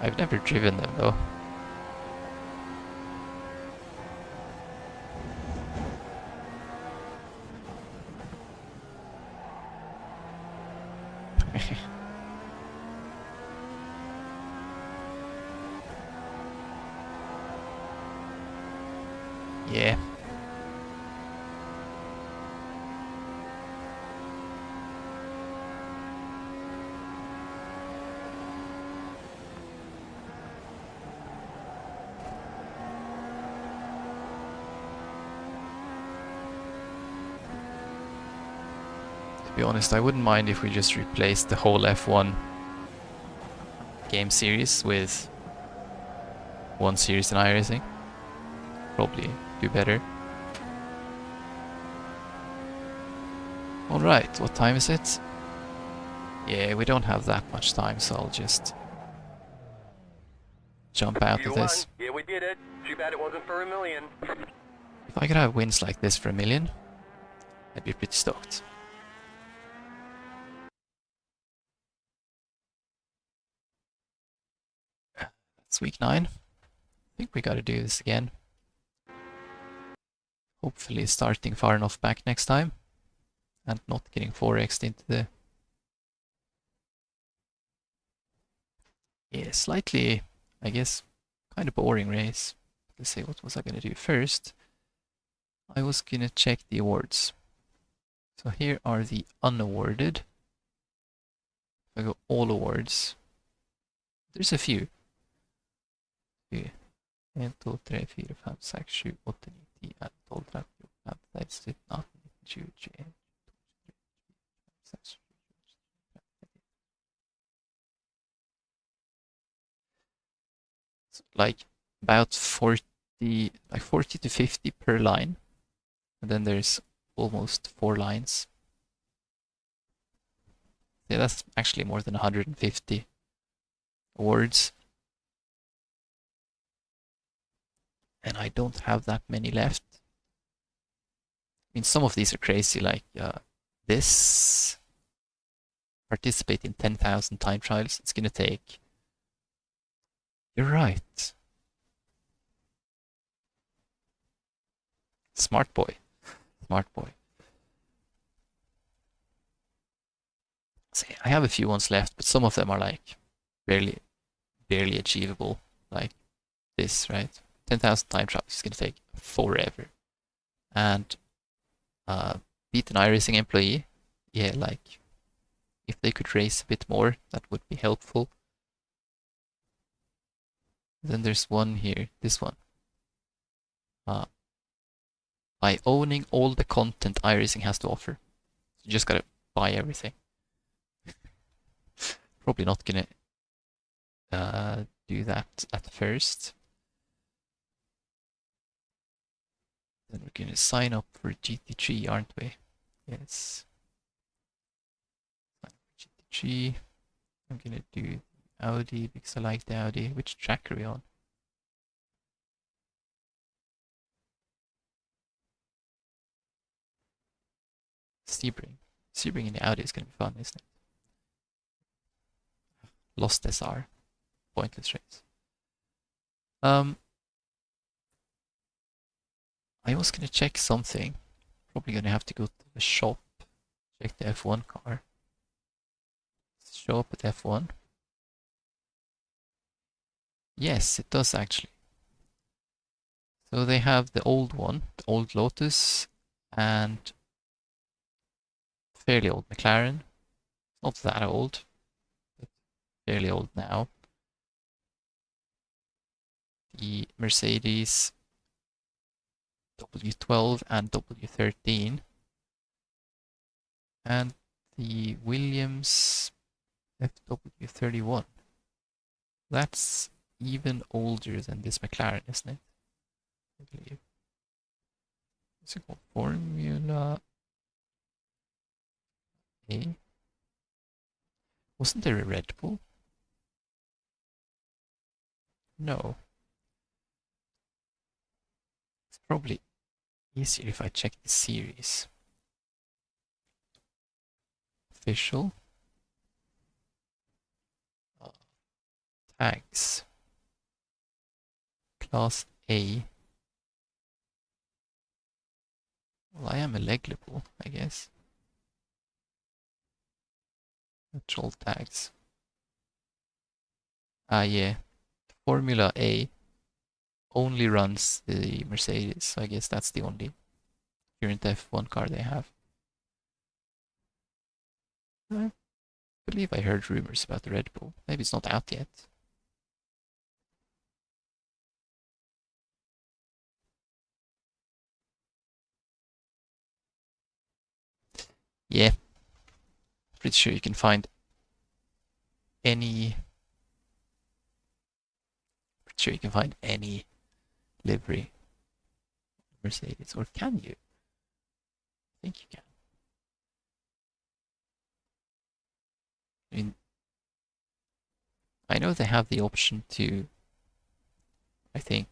I've never driven them though. Yeah. To be honest, I wouldn't mind if we just replaced the whole F1 game series with one series in iRacing. Probably do better. Alright, what time is it? Yeah, we don't have that much time, so I'll just jump out You of won. this. Yeah, we did it. Too bad it wasn't for $1 million. If I could have wins like this for $1 million, I'd be pretty stoked. That's week 9. I think we gotta do this again. Hopefully starting far enough back next time. And not getting 4x'd into the... Yeah, slightly, I guess, kind of boring race. Let's see, what was I gonna do first? I was gonna check the awards. So here are the unawarded. If I go all awards, there's a few. 1, 2, 3, 4, 5, 6, 7, 8, 9, 10, 11, 12, 13, 14, 15, 16, 18, 19, 20, 21, 22, like about 40, like 40 to 50 per line. And then there's almost 4 lines. Yeah, that's actually more than 150 awards. And I don't have that many left. I mean, some of these are crazy, like this. Participate in 10,000 time trials. It's gonna take... You're right. Smart boy. Smart boy. See, I have a few ones left, but some of them are like barely achievable. Like this, right? 10,000 time trials is gonna take forever. And beat an iRacing employee, yeah, like if they could race a bit more, that would be helpful. Then there's one here, this one. By owning all the content iRacing has to offer. You just gotta buy everything. Probably not gonna do that at first. Then we're gonna sign up for GT3, aren't we? Yes. Sign up for GT3. I'm gonna do Audi because I like the Audi. Which track are we on? Sebring. Sebring in the Audi is gonna be fun, isn't it? Lost SR. Pointless race. I was gonna check something. Probably gonna have to go to the shop. Check the F1 car. Show up at F1. Yes, it does actually. So they have the old one, the old Lotus, and fairly old McLaren. Not that old, but fairly old now. The Mercedes W12 and W13. And the Williams FW31. That's even older than this McLaren, isn't it? I believe. What's it called? Formula A? Wasn't there a Red Bull? No. It's probably easier if I check the series. Official. Tags. Class A. Well, I am eligible, I guess. Control tags. Ah, yeah. Formula A only runs the Mercedes, so I guess that's the only current F1 car they have. I believe I heard rumors about the Red Bull. Maybe it's not out yet. Yeah. Pretty sure you can find any... Pretty sure you can find any livery Mercedes. Or can you? I think you can. I mean, I know they have the option to, I think,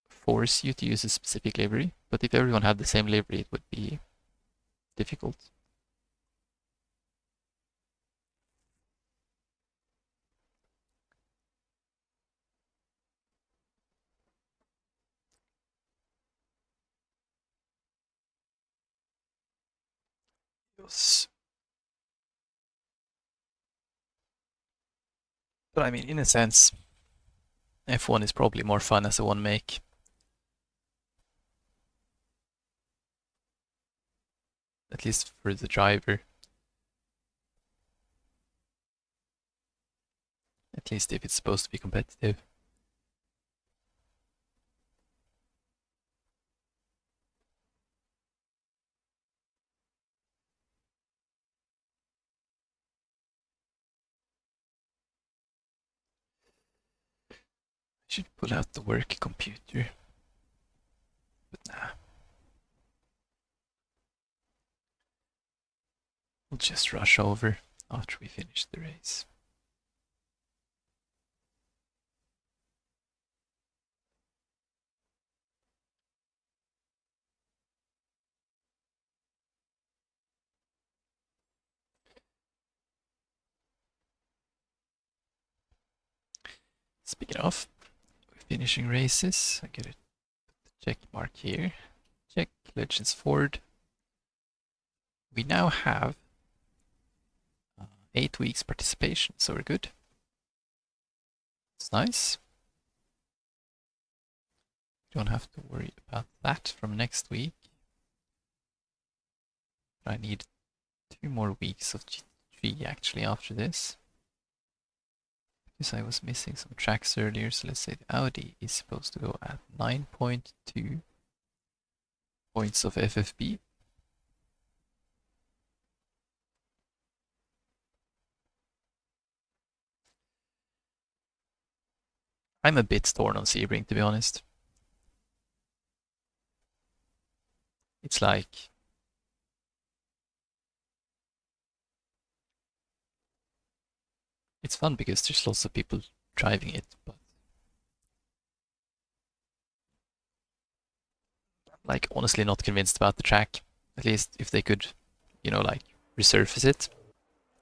force you to use a specific livery, but if everyone had the same livery, it would be difficult. Yes. But I mean, in a sense, F1 is probably more fun as a one make. At least for the driver. At least if it's supposed to be competitive. I should pull out the work computer. But nah. We'll just rush over after we finish the race. Speaking of finishing races, I get a check mark here. Check Legends Ford. We now have 8 weeks participation, so we're good. It's nice. Don't have to worry about that from next week. I need 2 more weeks of GT3 actually after this. Because I was missing some tracks earlier, so let's say the Audi is supposed to go at 9.2 points of FFB. I'm a bit torn on Sebring, to be honest. It's like... It's fun because there's lots of people driving it, but... like, honestly not convinced about the track. At least if they could, you know, like, resurface it,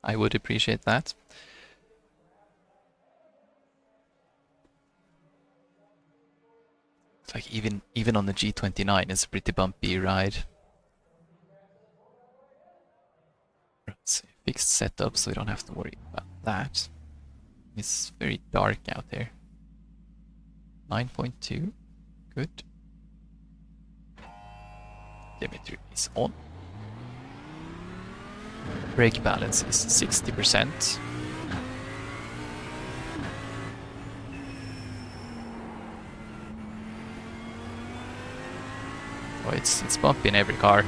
I would appreciate that. It's like even on the G29, it's a pretty bumpy ride. Let's see, fixed setup, so we don't have to worry about that. It's very dark out there. 9.2, good. Dimitri is on. Brake balance is 60%. Oh, it's bumpy in every car.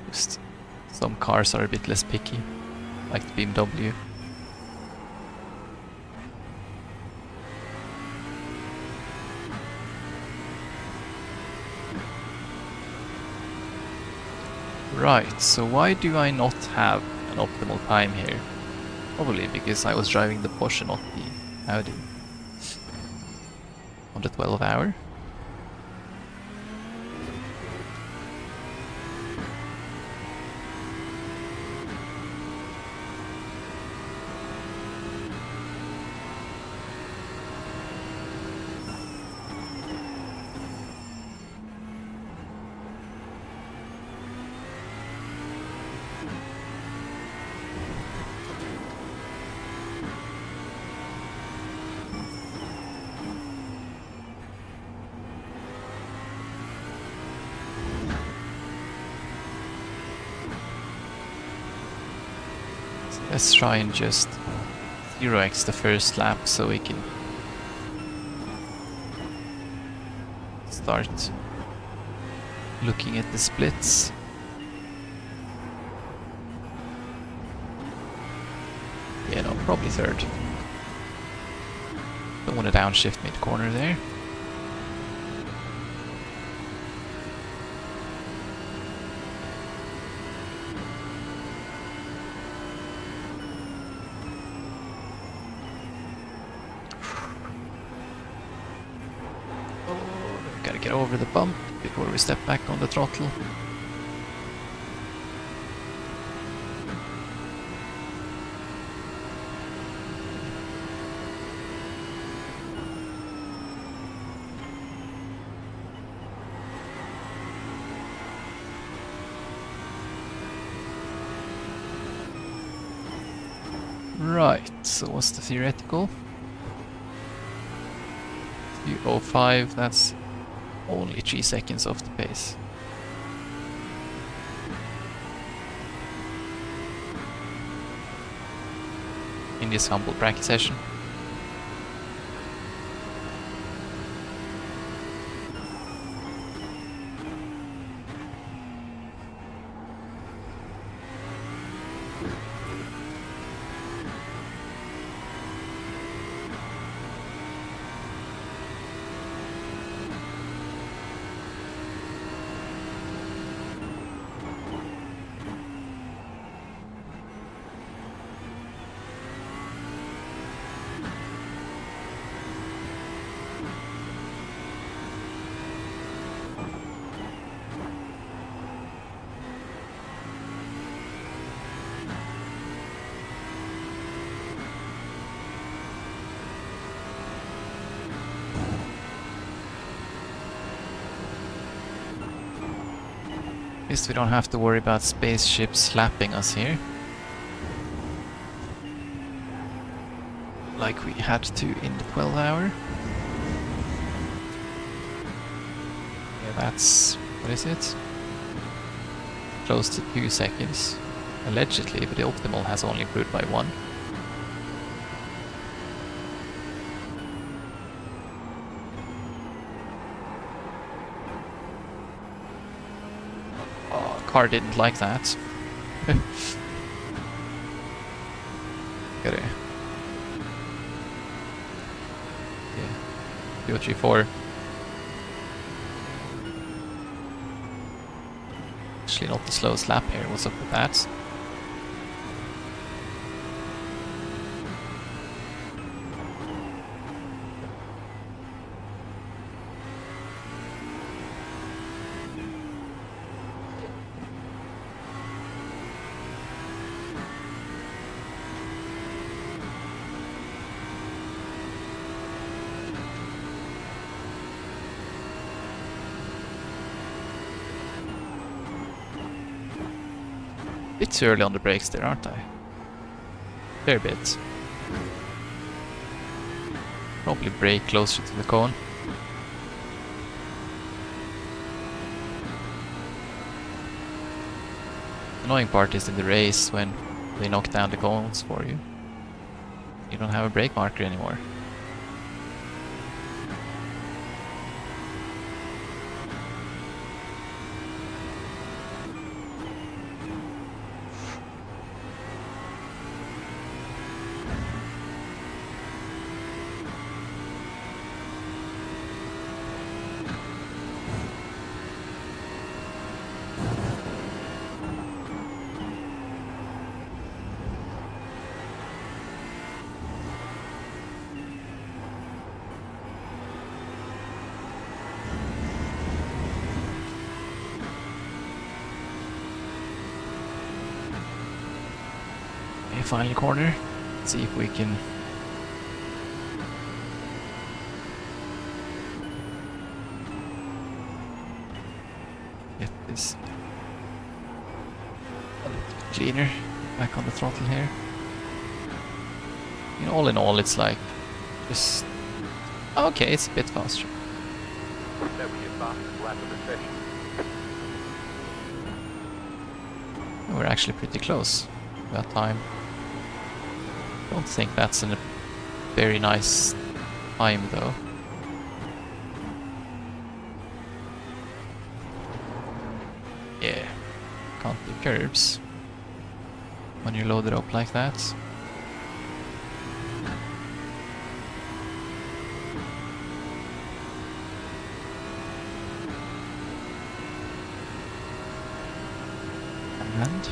Just some cars are a bit less picky, like the BMW. Right, so why do I not have an optimal time here? Probably because I was driving the Porsche, not the Audi. On the 12 hour. Let's try and just 0x the first lap so we can start looking at the splits. Yeah, no, probably third. Don't want to downshift mid-corner there. Gotta get over the bump before we step back on the throttle. Right, so what's the theoretical? 3:05, that's only 3 seconds off the pace. In this humble bracket session. At least we don't have to worry about spaceships slapping us here. Like we had to in the 12 hour. Yeah, that's... what is it? Close to 2 seconds. Allegedly, but the optimal has only improved by 1. Car didn't like that. Gotta... yeah. 2, 3, 4. Actually not the slowest lap here, what's up with that? Bit too early on the brakes there, aren't I? Fair bit. Probably brake closer to the cone. Annoying part is in the race when they knock down the cones for you. You don't have a brake marker anymore. Final corner. Let's see if we can get this a little bit cleaner. Back on the throttle here. You know, all in all, it's like just okay. It's a bit faster. That was your fastest lap of the session. We're actually pretty close that time. Don't think that's a very nice time though. Yeah, can't do curbs when you're loaded up like that. And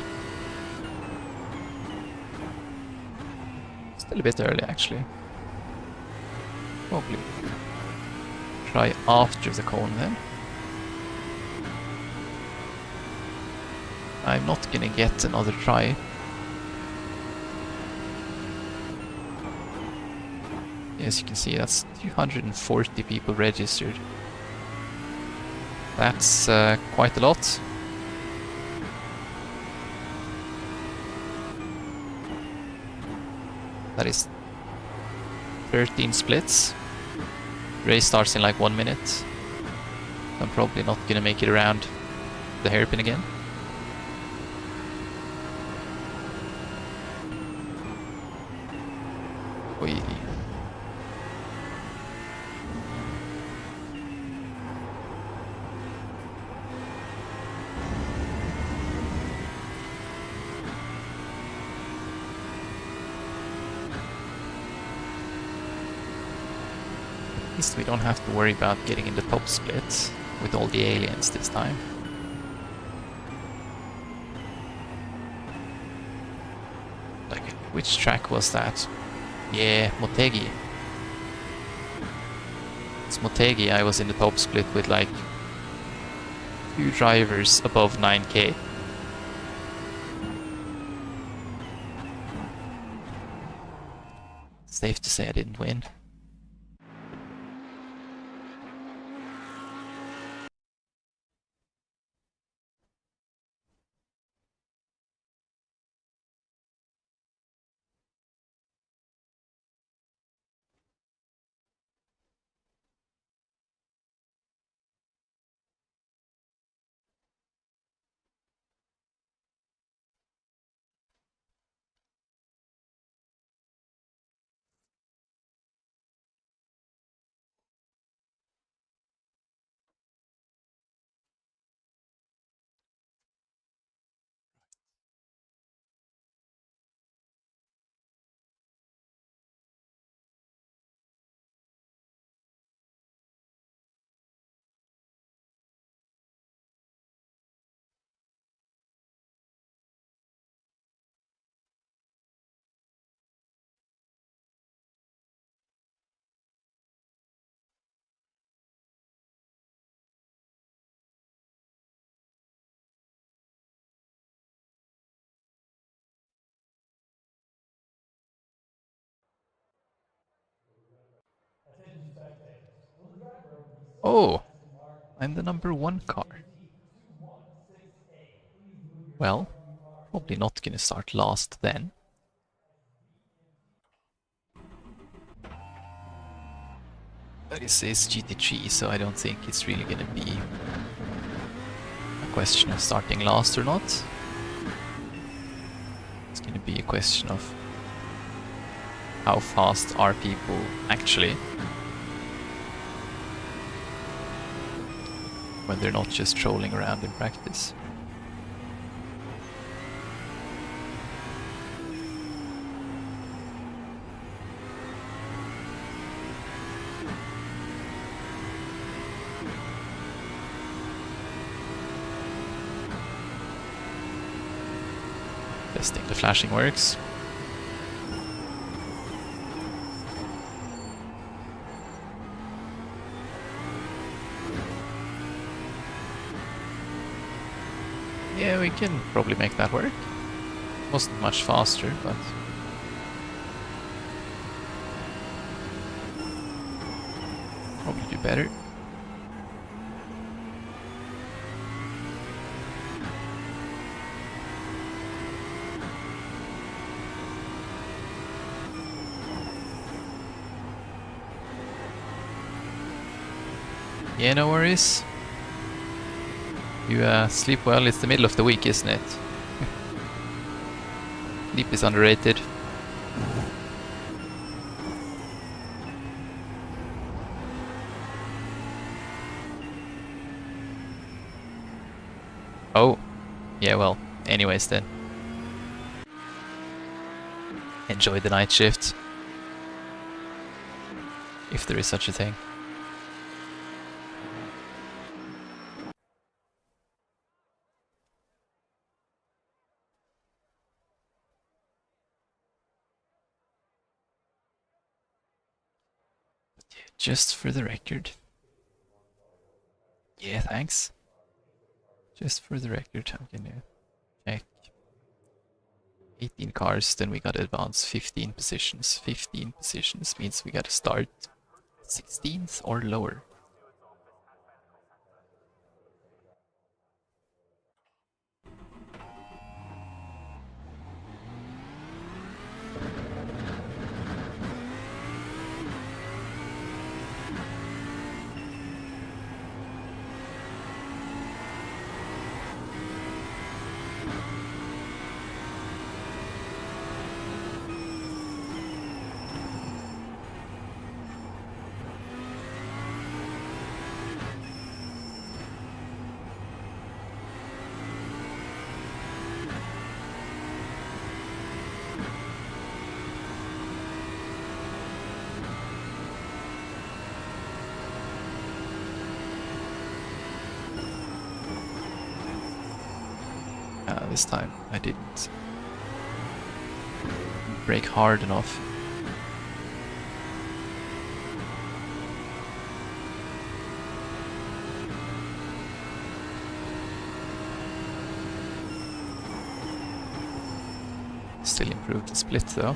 still a bit early actually. Probably try after the cone then. I'm not gonna get another try. As you can see, that's 240 people registered. That's quite a lot. That is 13 splits. Race starts in like 1 minute. I'm probably not gonna make it around the hairpin again. Oy. At least we don't have to worry about getting in the top split with all the aliens this time. Like, which track was that? Yeah, Motegi. It's Motegi. I was in the top split with like 2 drivers above 9k. Safe to say I didn't win. Oh, I'm the number 1 car. Well, probably not gonna start last then. But it says GT3, so I don't think it's really gonna be a question of starting last or not. It's gonna be a question of how fast are people actually when they're not just trolling around in practice. Testing the flashing works. Yeah, we can probably make that work. Wasn't much faster, but probably do better. Yeah, no worries. You sleep well, it's the middle of the week, isn't it? Sleep is underrated. Oh, yeah, well, anyways then. Enjoy the night shift. If there is such a thing. But yeah, just for the record. Yeah, thanks. Just for the record, I'm gonna check. 18 cars, then we gotta advance 15 positions. 15 positions means we gotta start 16th or lower. This time I didn't brake hard enough. Still improved the split though.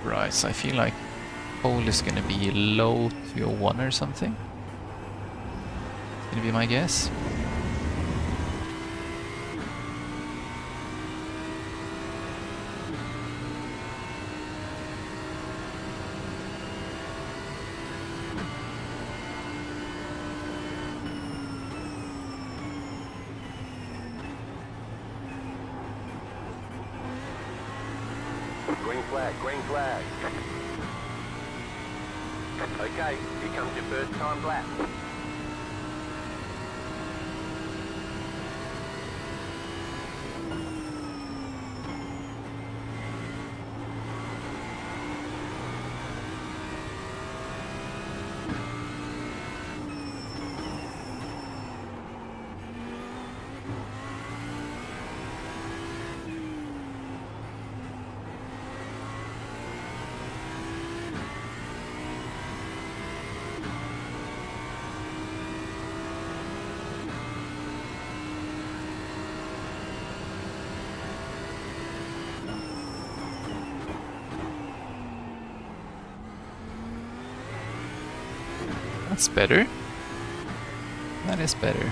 Right, so I feel like pole is gonna be low to a 1 or something. It's gonna be my guess. Green flag, green flag. Okay, here comes your first time lap. That's better. That is better.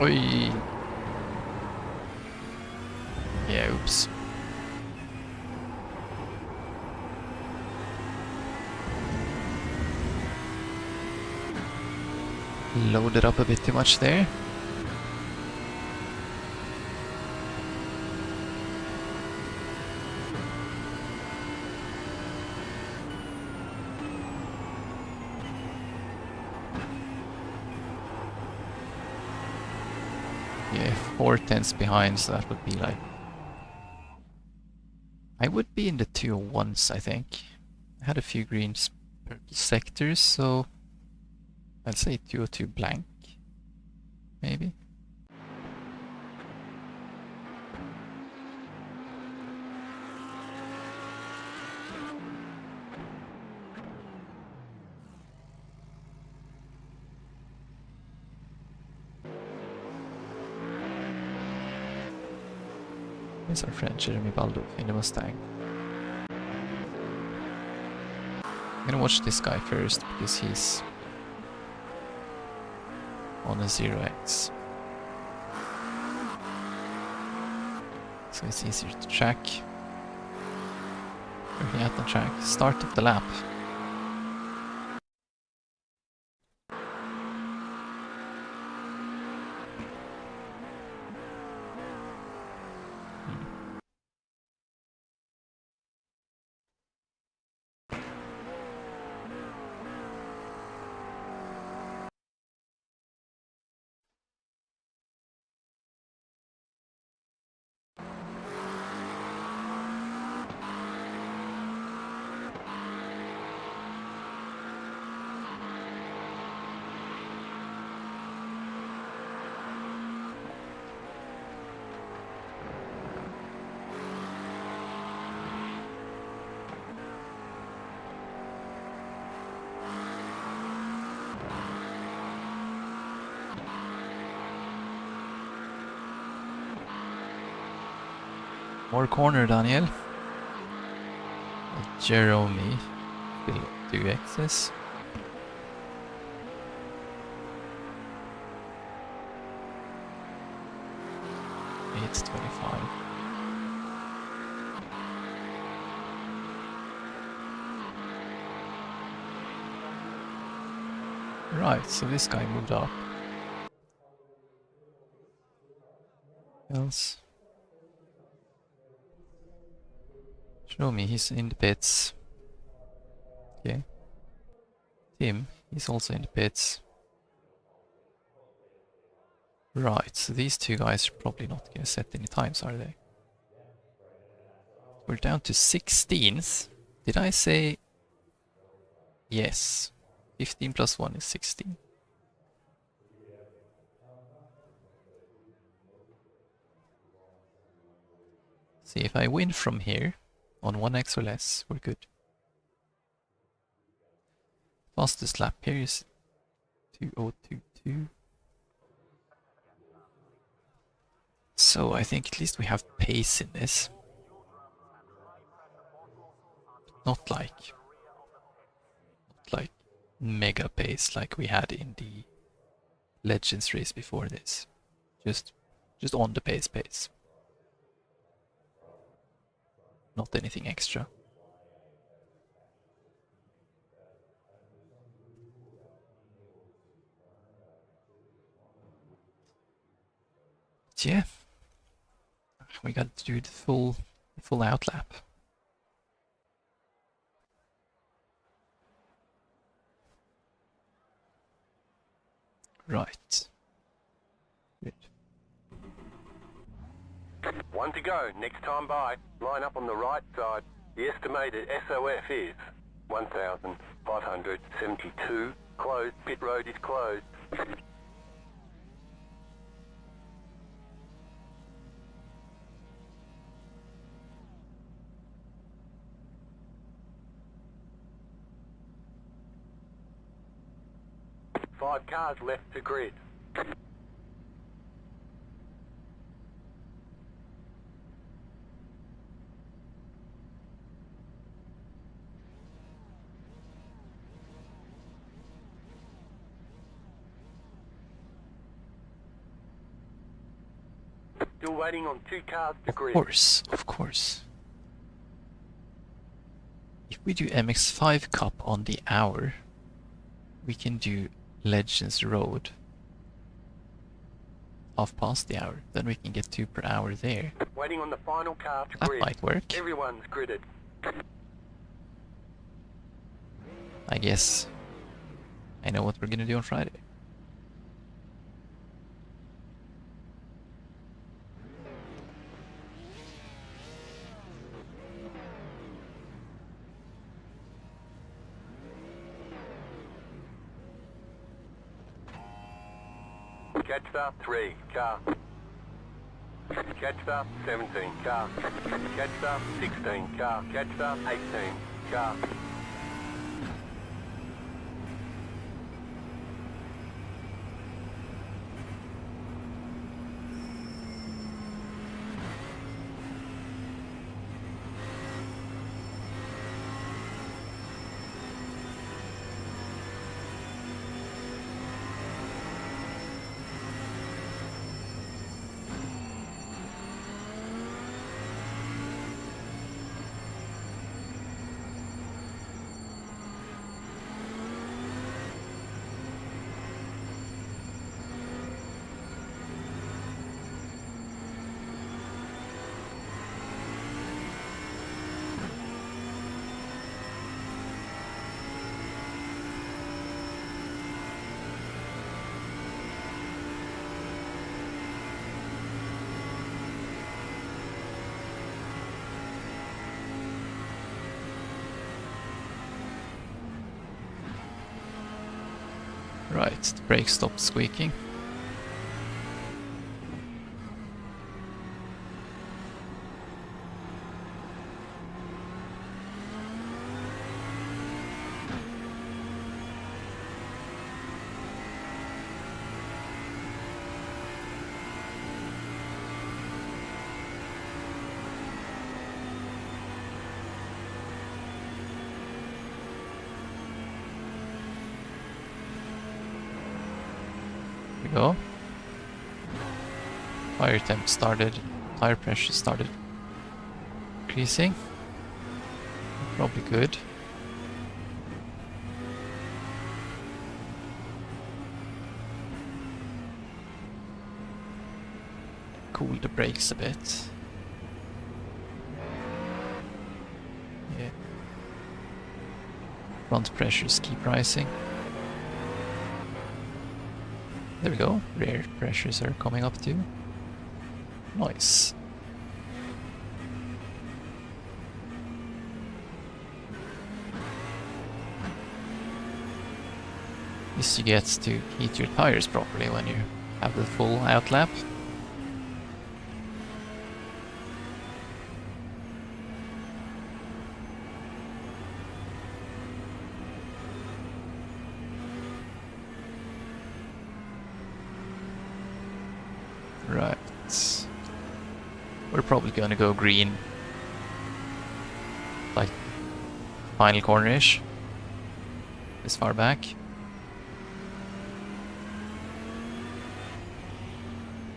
Oi. Yeah, oops. Loaded up a bit too much there. Yeah, 4/10 behind, so that would be like... I would be in the 201s, I think. I had a few green purple sectors, so... I'll say 202 blank, maybe. Here's our friend Jeremy Baldo in the Mustang. I'm gonna watch this guy first because he's on a 0x. So it's easier to track. Looking at the track, start of the lap. More corner, Daniel. Jeremy will do access. It's 25. Right, so this guy moved up. Else. Show me, he's in the pits. Okay. Tim, he's also in the pits. Right, so these two guys are probably not gonna set any times, are they? We're down to 16th. Did I say... Yes. 15 plus 1 is 16. See, if I win from here, on 1x or less, we're good. Fastest lap here is 2022. So I think at least we have pace in this. Not like mega pace like we had in the Legends race before this. Just on the pace. Not anything extra. But yeah, we got to do the full outlap. Right. Good. One to go, next time by. Line up on the right side. The estimated SOF is 1,572. Closed, pit road is closed. Five cars left to grid. Still waiting on two cars to grid. Of course. If we do MX5 Cup on the hour, we can do Legends Road half past the hour. Then we can get 2 per hour there. Waiting on the final car to That grid. might work. Everyone's gridded. I guess I know what we're gonna do on Friday. Catch the 3 car. Catch the 17 car. Catch the 16 car. Catch the 18 car. Right, the brake stopped squeaking. There we go. Fire temp started, tire pressure started increasing. Probably good. Cool the brakes a bit. Yeah. Front pressures keep rising. There we go, rear pressures are coming up too. Nice. At least you get to heat your tires properly when you have the full out lap. Right. We're probably gonna go green. Like final corner-ish. This far back.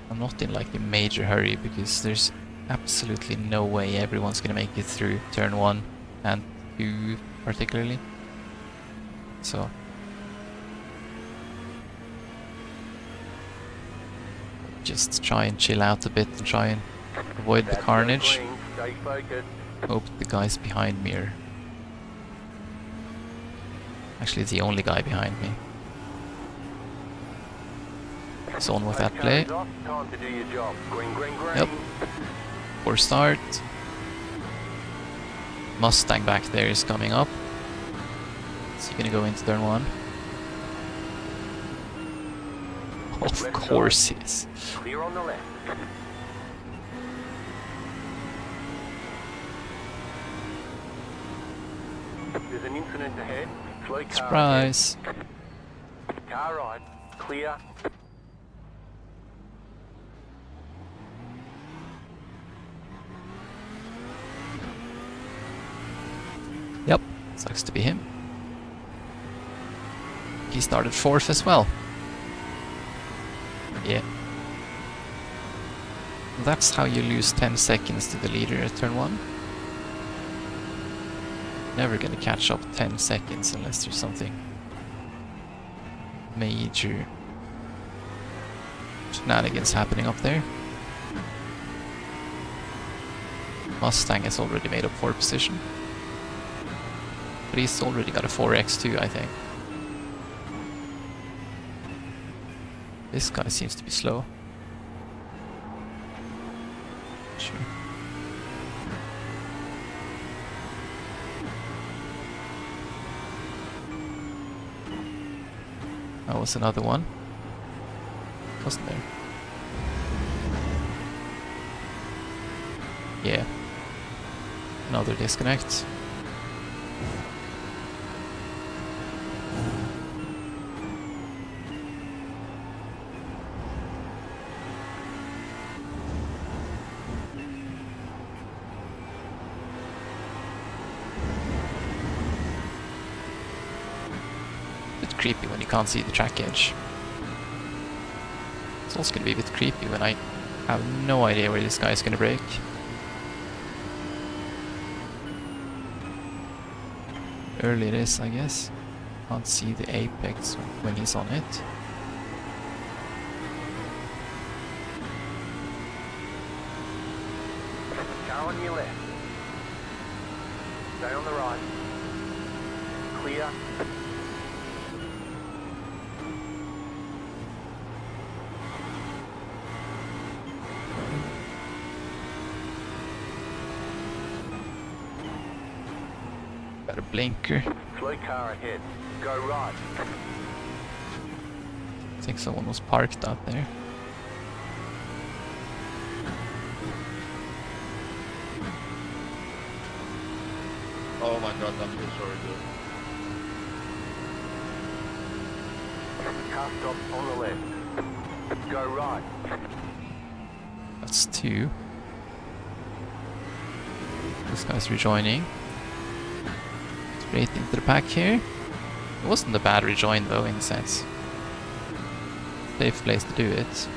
I'm not in like a major hurry because there's absolutely no way everyone's gonna make it through turn 1 and 2 particularly. So just try and chill out a bit and try and avoid the carnage. Stay focused. Hope the guys behind me are actually the only guy behind me. It's on with that play. Time to do your job. Green, green, green. Yep. Poor start. Mustang back there is coming up. Is he gonna go into turn 1? Of course he is. Clear on the left. There's an incident ahead. Slow car. Surprise! Ahead. Car right. Clear. Yep, sucks to be him. He started 4th as well. Yeah. That's how you lose 10 seconds to the leader at turn 1. Never gonna catch up 10 seconds unless there's something major shenanigans happening up there. Mustang has already made up 4th position. But he's already got a 4x2, I think. This guy seems to be slow. Sure. That was another one. Wasn't there? Yeah. Another disconnect. Bit creepy when you can't see the track edge. It's also gonna be a bit creepy when I have no idea where this guy is gonna brake. Early it is, I guess. Can't see the apex when he's on it. Car on your left. Stay on the right. Clear. Got a blinker. Slow car ahead. Go right. I think someone was parked out there. Oh my god, I'm so sorry, dude. Car stop on the left. Go right. That's two. This guy's rejoining. Straight into the pack here. It wasn't a bad rejoin though, in a sense. Safe place to do it.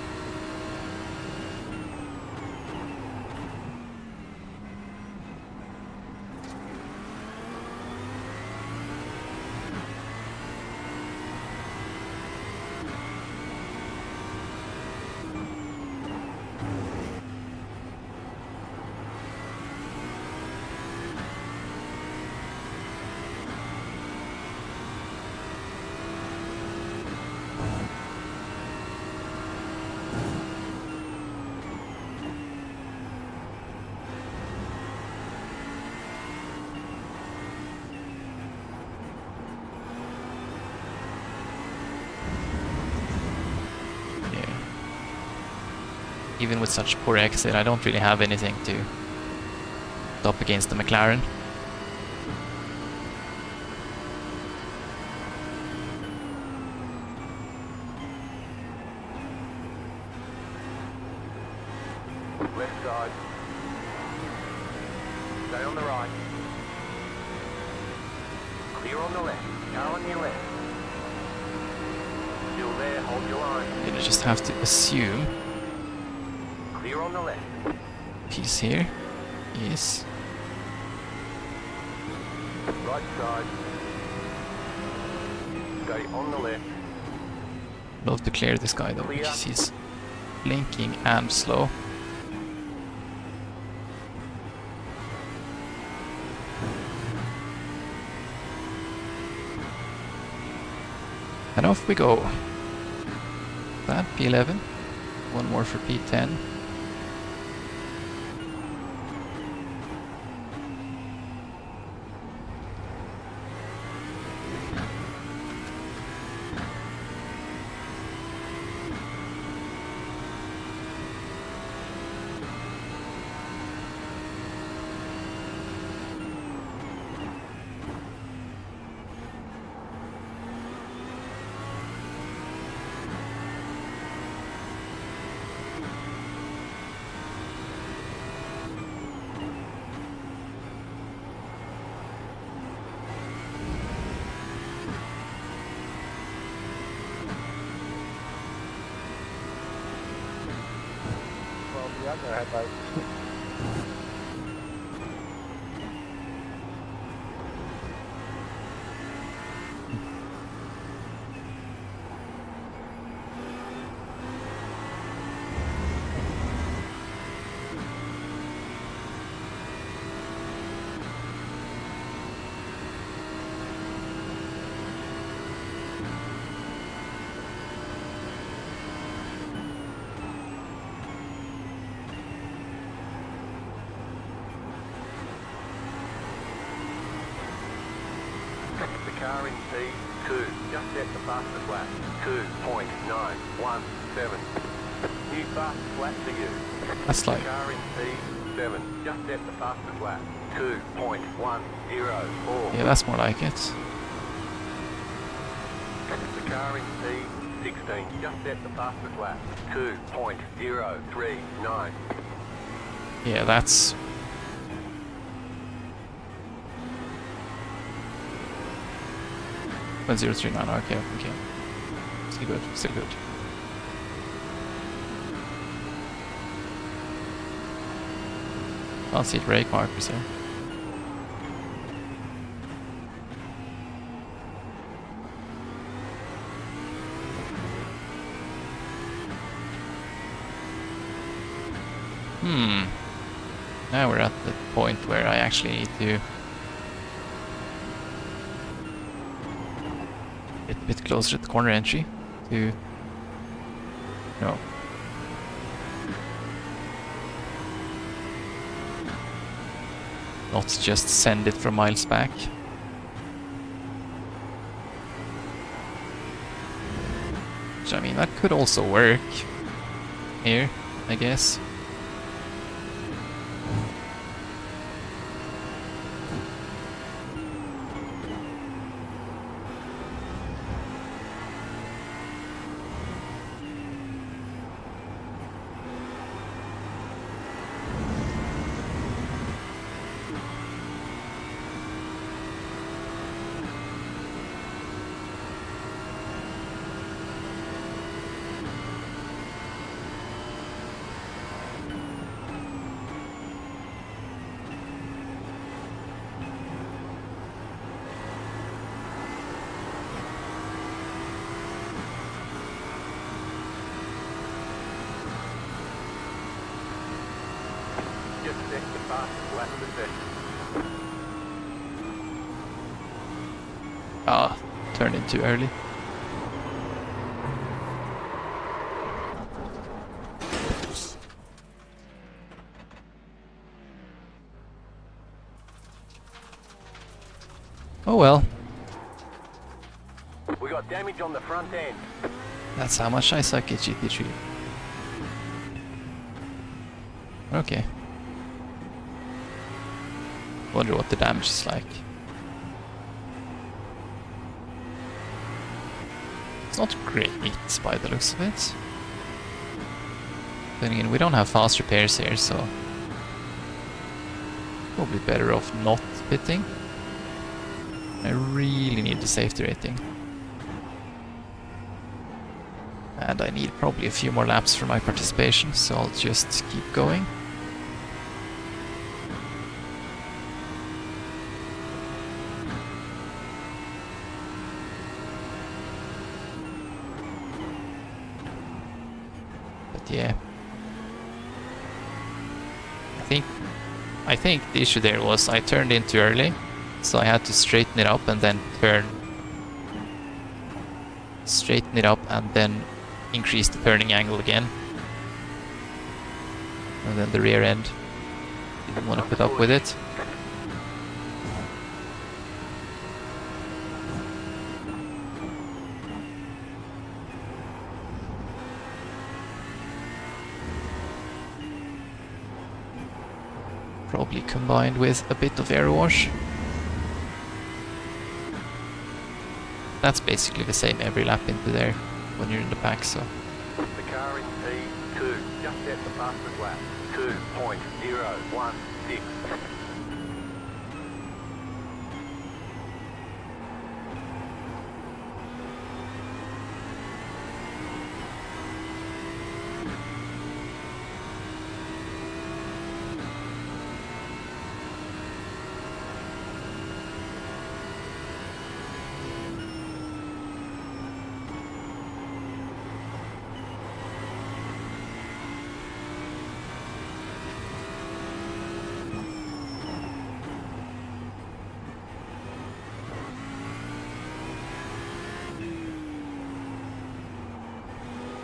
Even with such poor exit, I don't really have anything to stop against the McLaren. Left side. Stay on the right. Clear on the left. Car on your left. Still there, hold your line. You just have to assume Clear on the left. he's here. Yes. Right side. Stay on the left. Love to clear this guy though, because he's blinking and slow. And off we go. That P11. One more for P10. The other headlights. The car in P2 just set the fastest lap. 2.917. New fastest lap to you. That's The like... car in P7 just set the fastest lap. 2.104. Yeah, that's more like it. The car in P16 just set the fastest lap. 2.039. Yeah, that's... 039, okay. Still good, still good. Can't see brake markers here. Now we're at the point where I actually need to get a bit closer to the corner entry to... No. Not just send it from miles back. Which, I mean, that could also work here, I guess. Just set the fastest lap of the session. Ah, turned in too early. Oh well, We got damage on the front end. that's how much I suck at GT3. Okay. Wonder what the damage is like. It's not great by the looks of it. Then again, we don't have fast repairs here, so probably better off not pitting. I really need the safety rating. And I need probably a few more laps for my participation, so I'll just keep going. But yeah. I think the issue there was I turned in too early, so I had to straighten it up and then turn. Straighten it up and then increase the turning angle again. And then the rear end didn't want to put up with it. Probably combined with a bit of air wash. That's basically the same every lap into there when you're in the pack, so. The car in P2 just set the fastest lap. 2.016.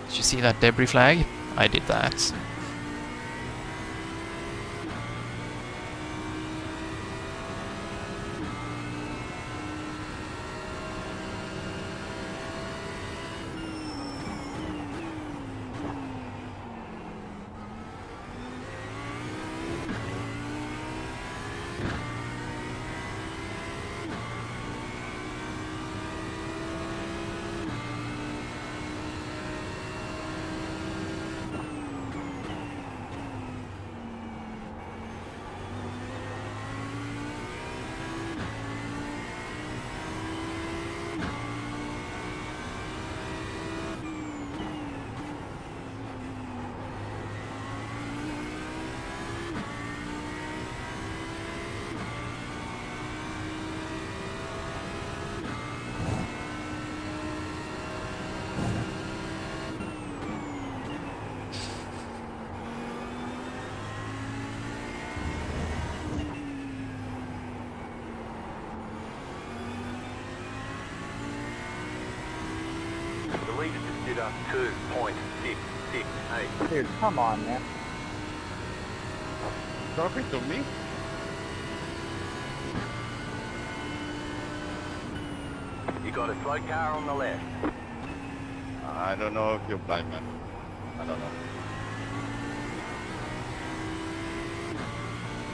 Did you see that debris flag? I did that. Computer 2.668. Dude, come on, man. Talking to me? You got a slow car on the left. I don't know if you're blind, man. I don't know.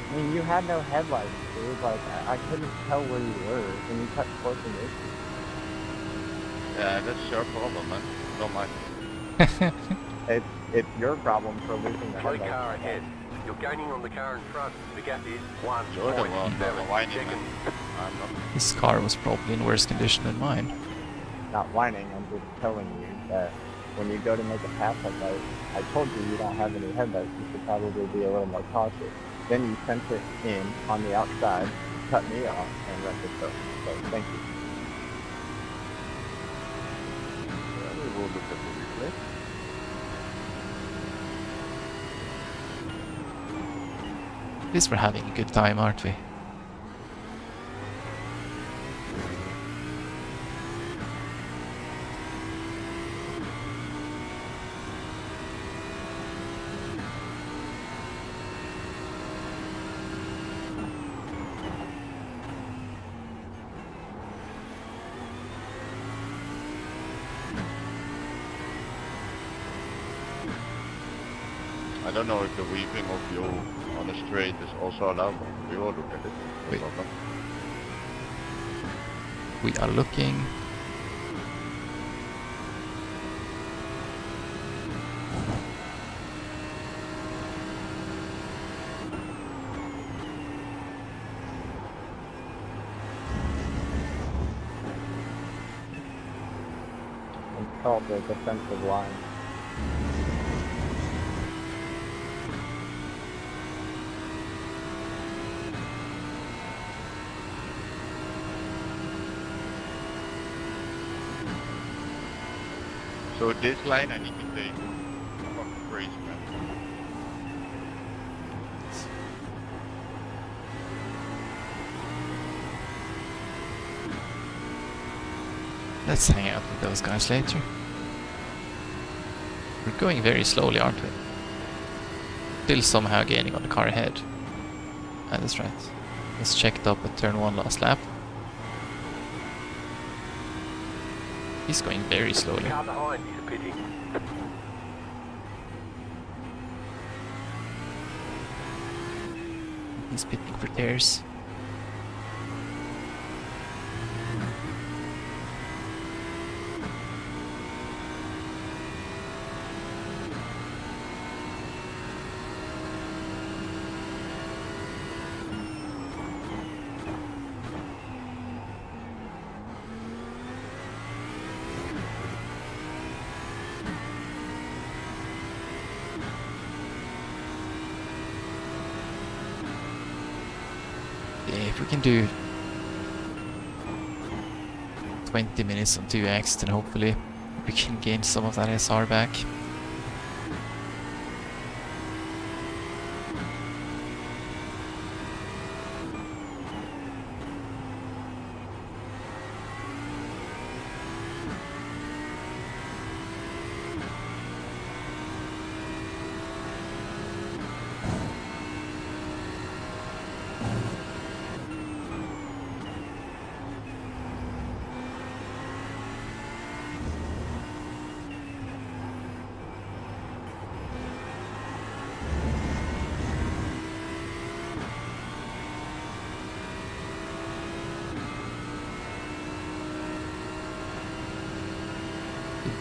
I mean, you had no headlights, dude. Like, I couldn't tell where you were when you kept forcing it. Yeah, that's your problem, man. Not mine. It's your problem for losing the Slow headlights. car ahead. You're gaining on the car in front. The gap is You're the one 1.7 whining, seconds. man. I'm not. His car was probably in worse condition than mine. Not whining, I'm just telling you that when you go to make a pass like that, I told you you don't have any headlights, you should probably be a little more cautious. Then you sent it in on the outside, cut me off, and wrecked it. So thank you. Yeah, we will look at the replay. At least we're having a good time, aren't we? I don't know if the weaving of you on the straight is also allowed. We will look at it. No Wait. problem. We are looking. It's called the defensive line. So this line I need to take. Fucking crazy, man. Let's hang out with those guys later. We're going very slowly, aren't we? Still somehow gaining on the car ahead. Ah, that's right. Let's checked up at turn 1 last lap. He's going very slowly. Car behind is pitting. He's pitting for tears. If we can do 20 minutes on 2x, then hopefully we can gain some of that SR back.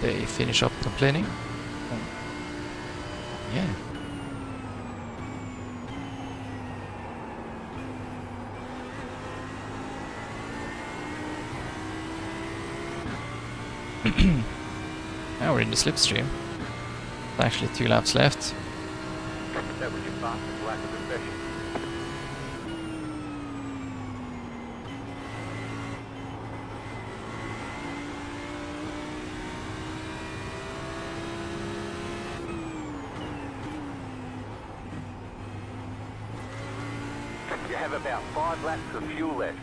Did they finish up complaining? Yeah. Now we're in the slipstream. Actually 2 laps left. That was your fastest lap of the session. You have about 5 laps of fuel left.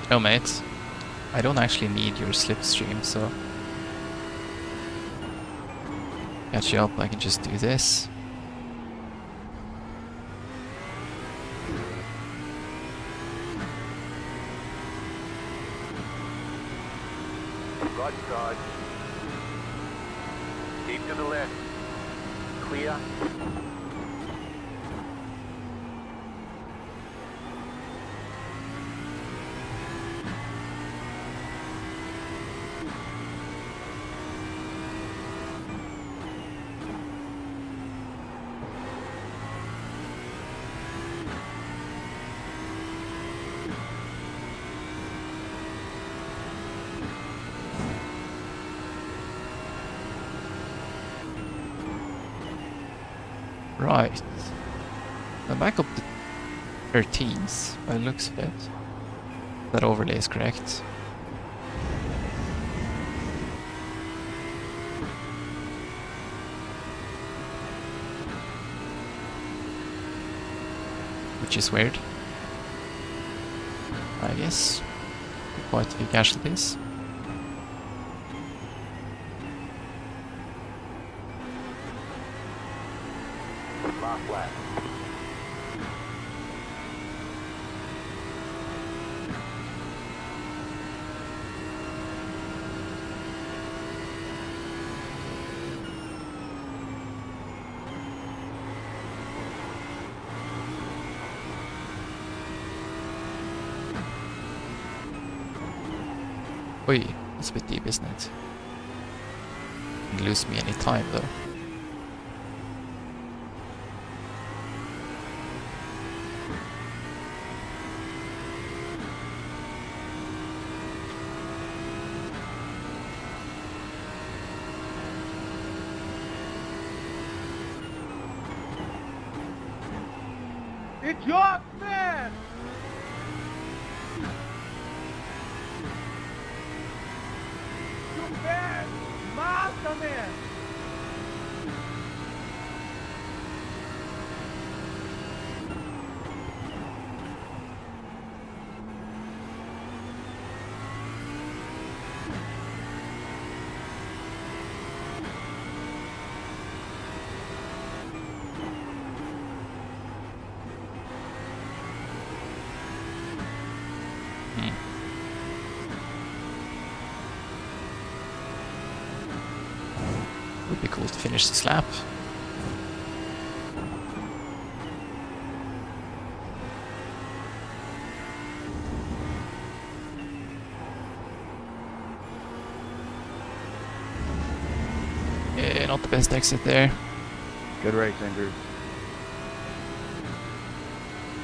Oh mate, I don't actually need your slipstream, so catch you up, I can just do this. Right side. Keep to the left. Clear. Right. I'm back up to 13s by the looks of it. That overlay is correct. Which is weird. I guess. Quite a few casualties. Last lap. Oi, that's a bit deep, isn't it? You lose me any time though. It's your man! You bad! Master man! Would be cool to finish this lap. Yeah, not the best exit there. Good race, Andrew.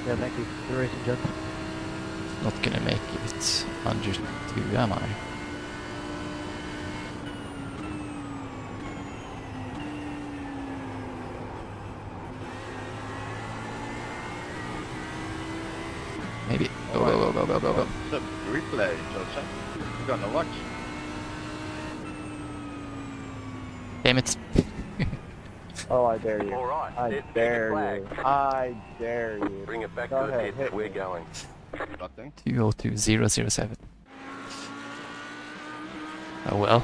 Yeah, thank you. Good racing, gents. Not gonna make it under 2, am I? Maybe. Go, go, go, go, go, go, go. The replay, Joseph. You're gonna watch. Damn it. Oh, I dare you. All right. I there's the dare flag. you. I dare you. Bring it back Go to the ahead, pits. hit We're me. going. Nothing. 202007. Oh well.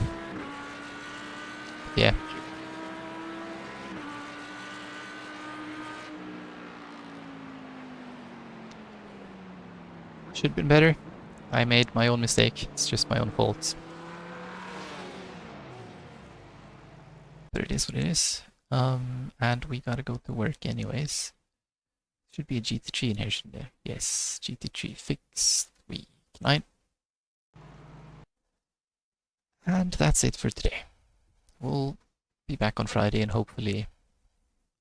Yeah. Should have been better. I made my own mistake. It's just my own fault. But it is what it is. And we gotta go to work anyways. Should be a GT3 in here, shouldn't there? Yes, GT3 fixed week 9. And that's it for today. We'll be back on Friday and hopefully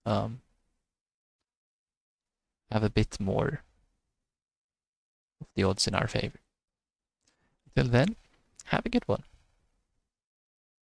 have a bit more of the odds in our favor. Until then, have a good one.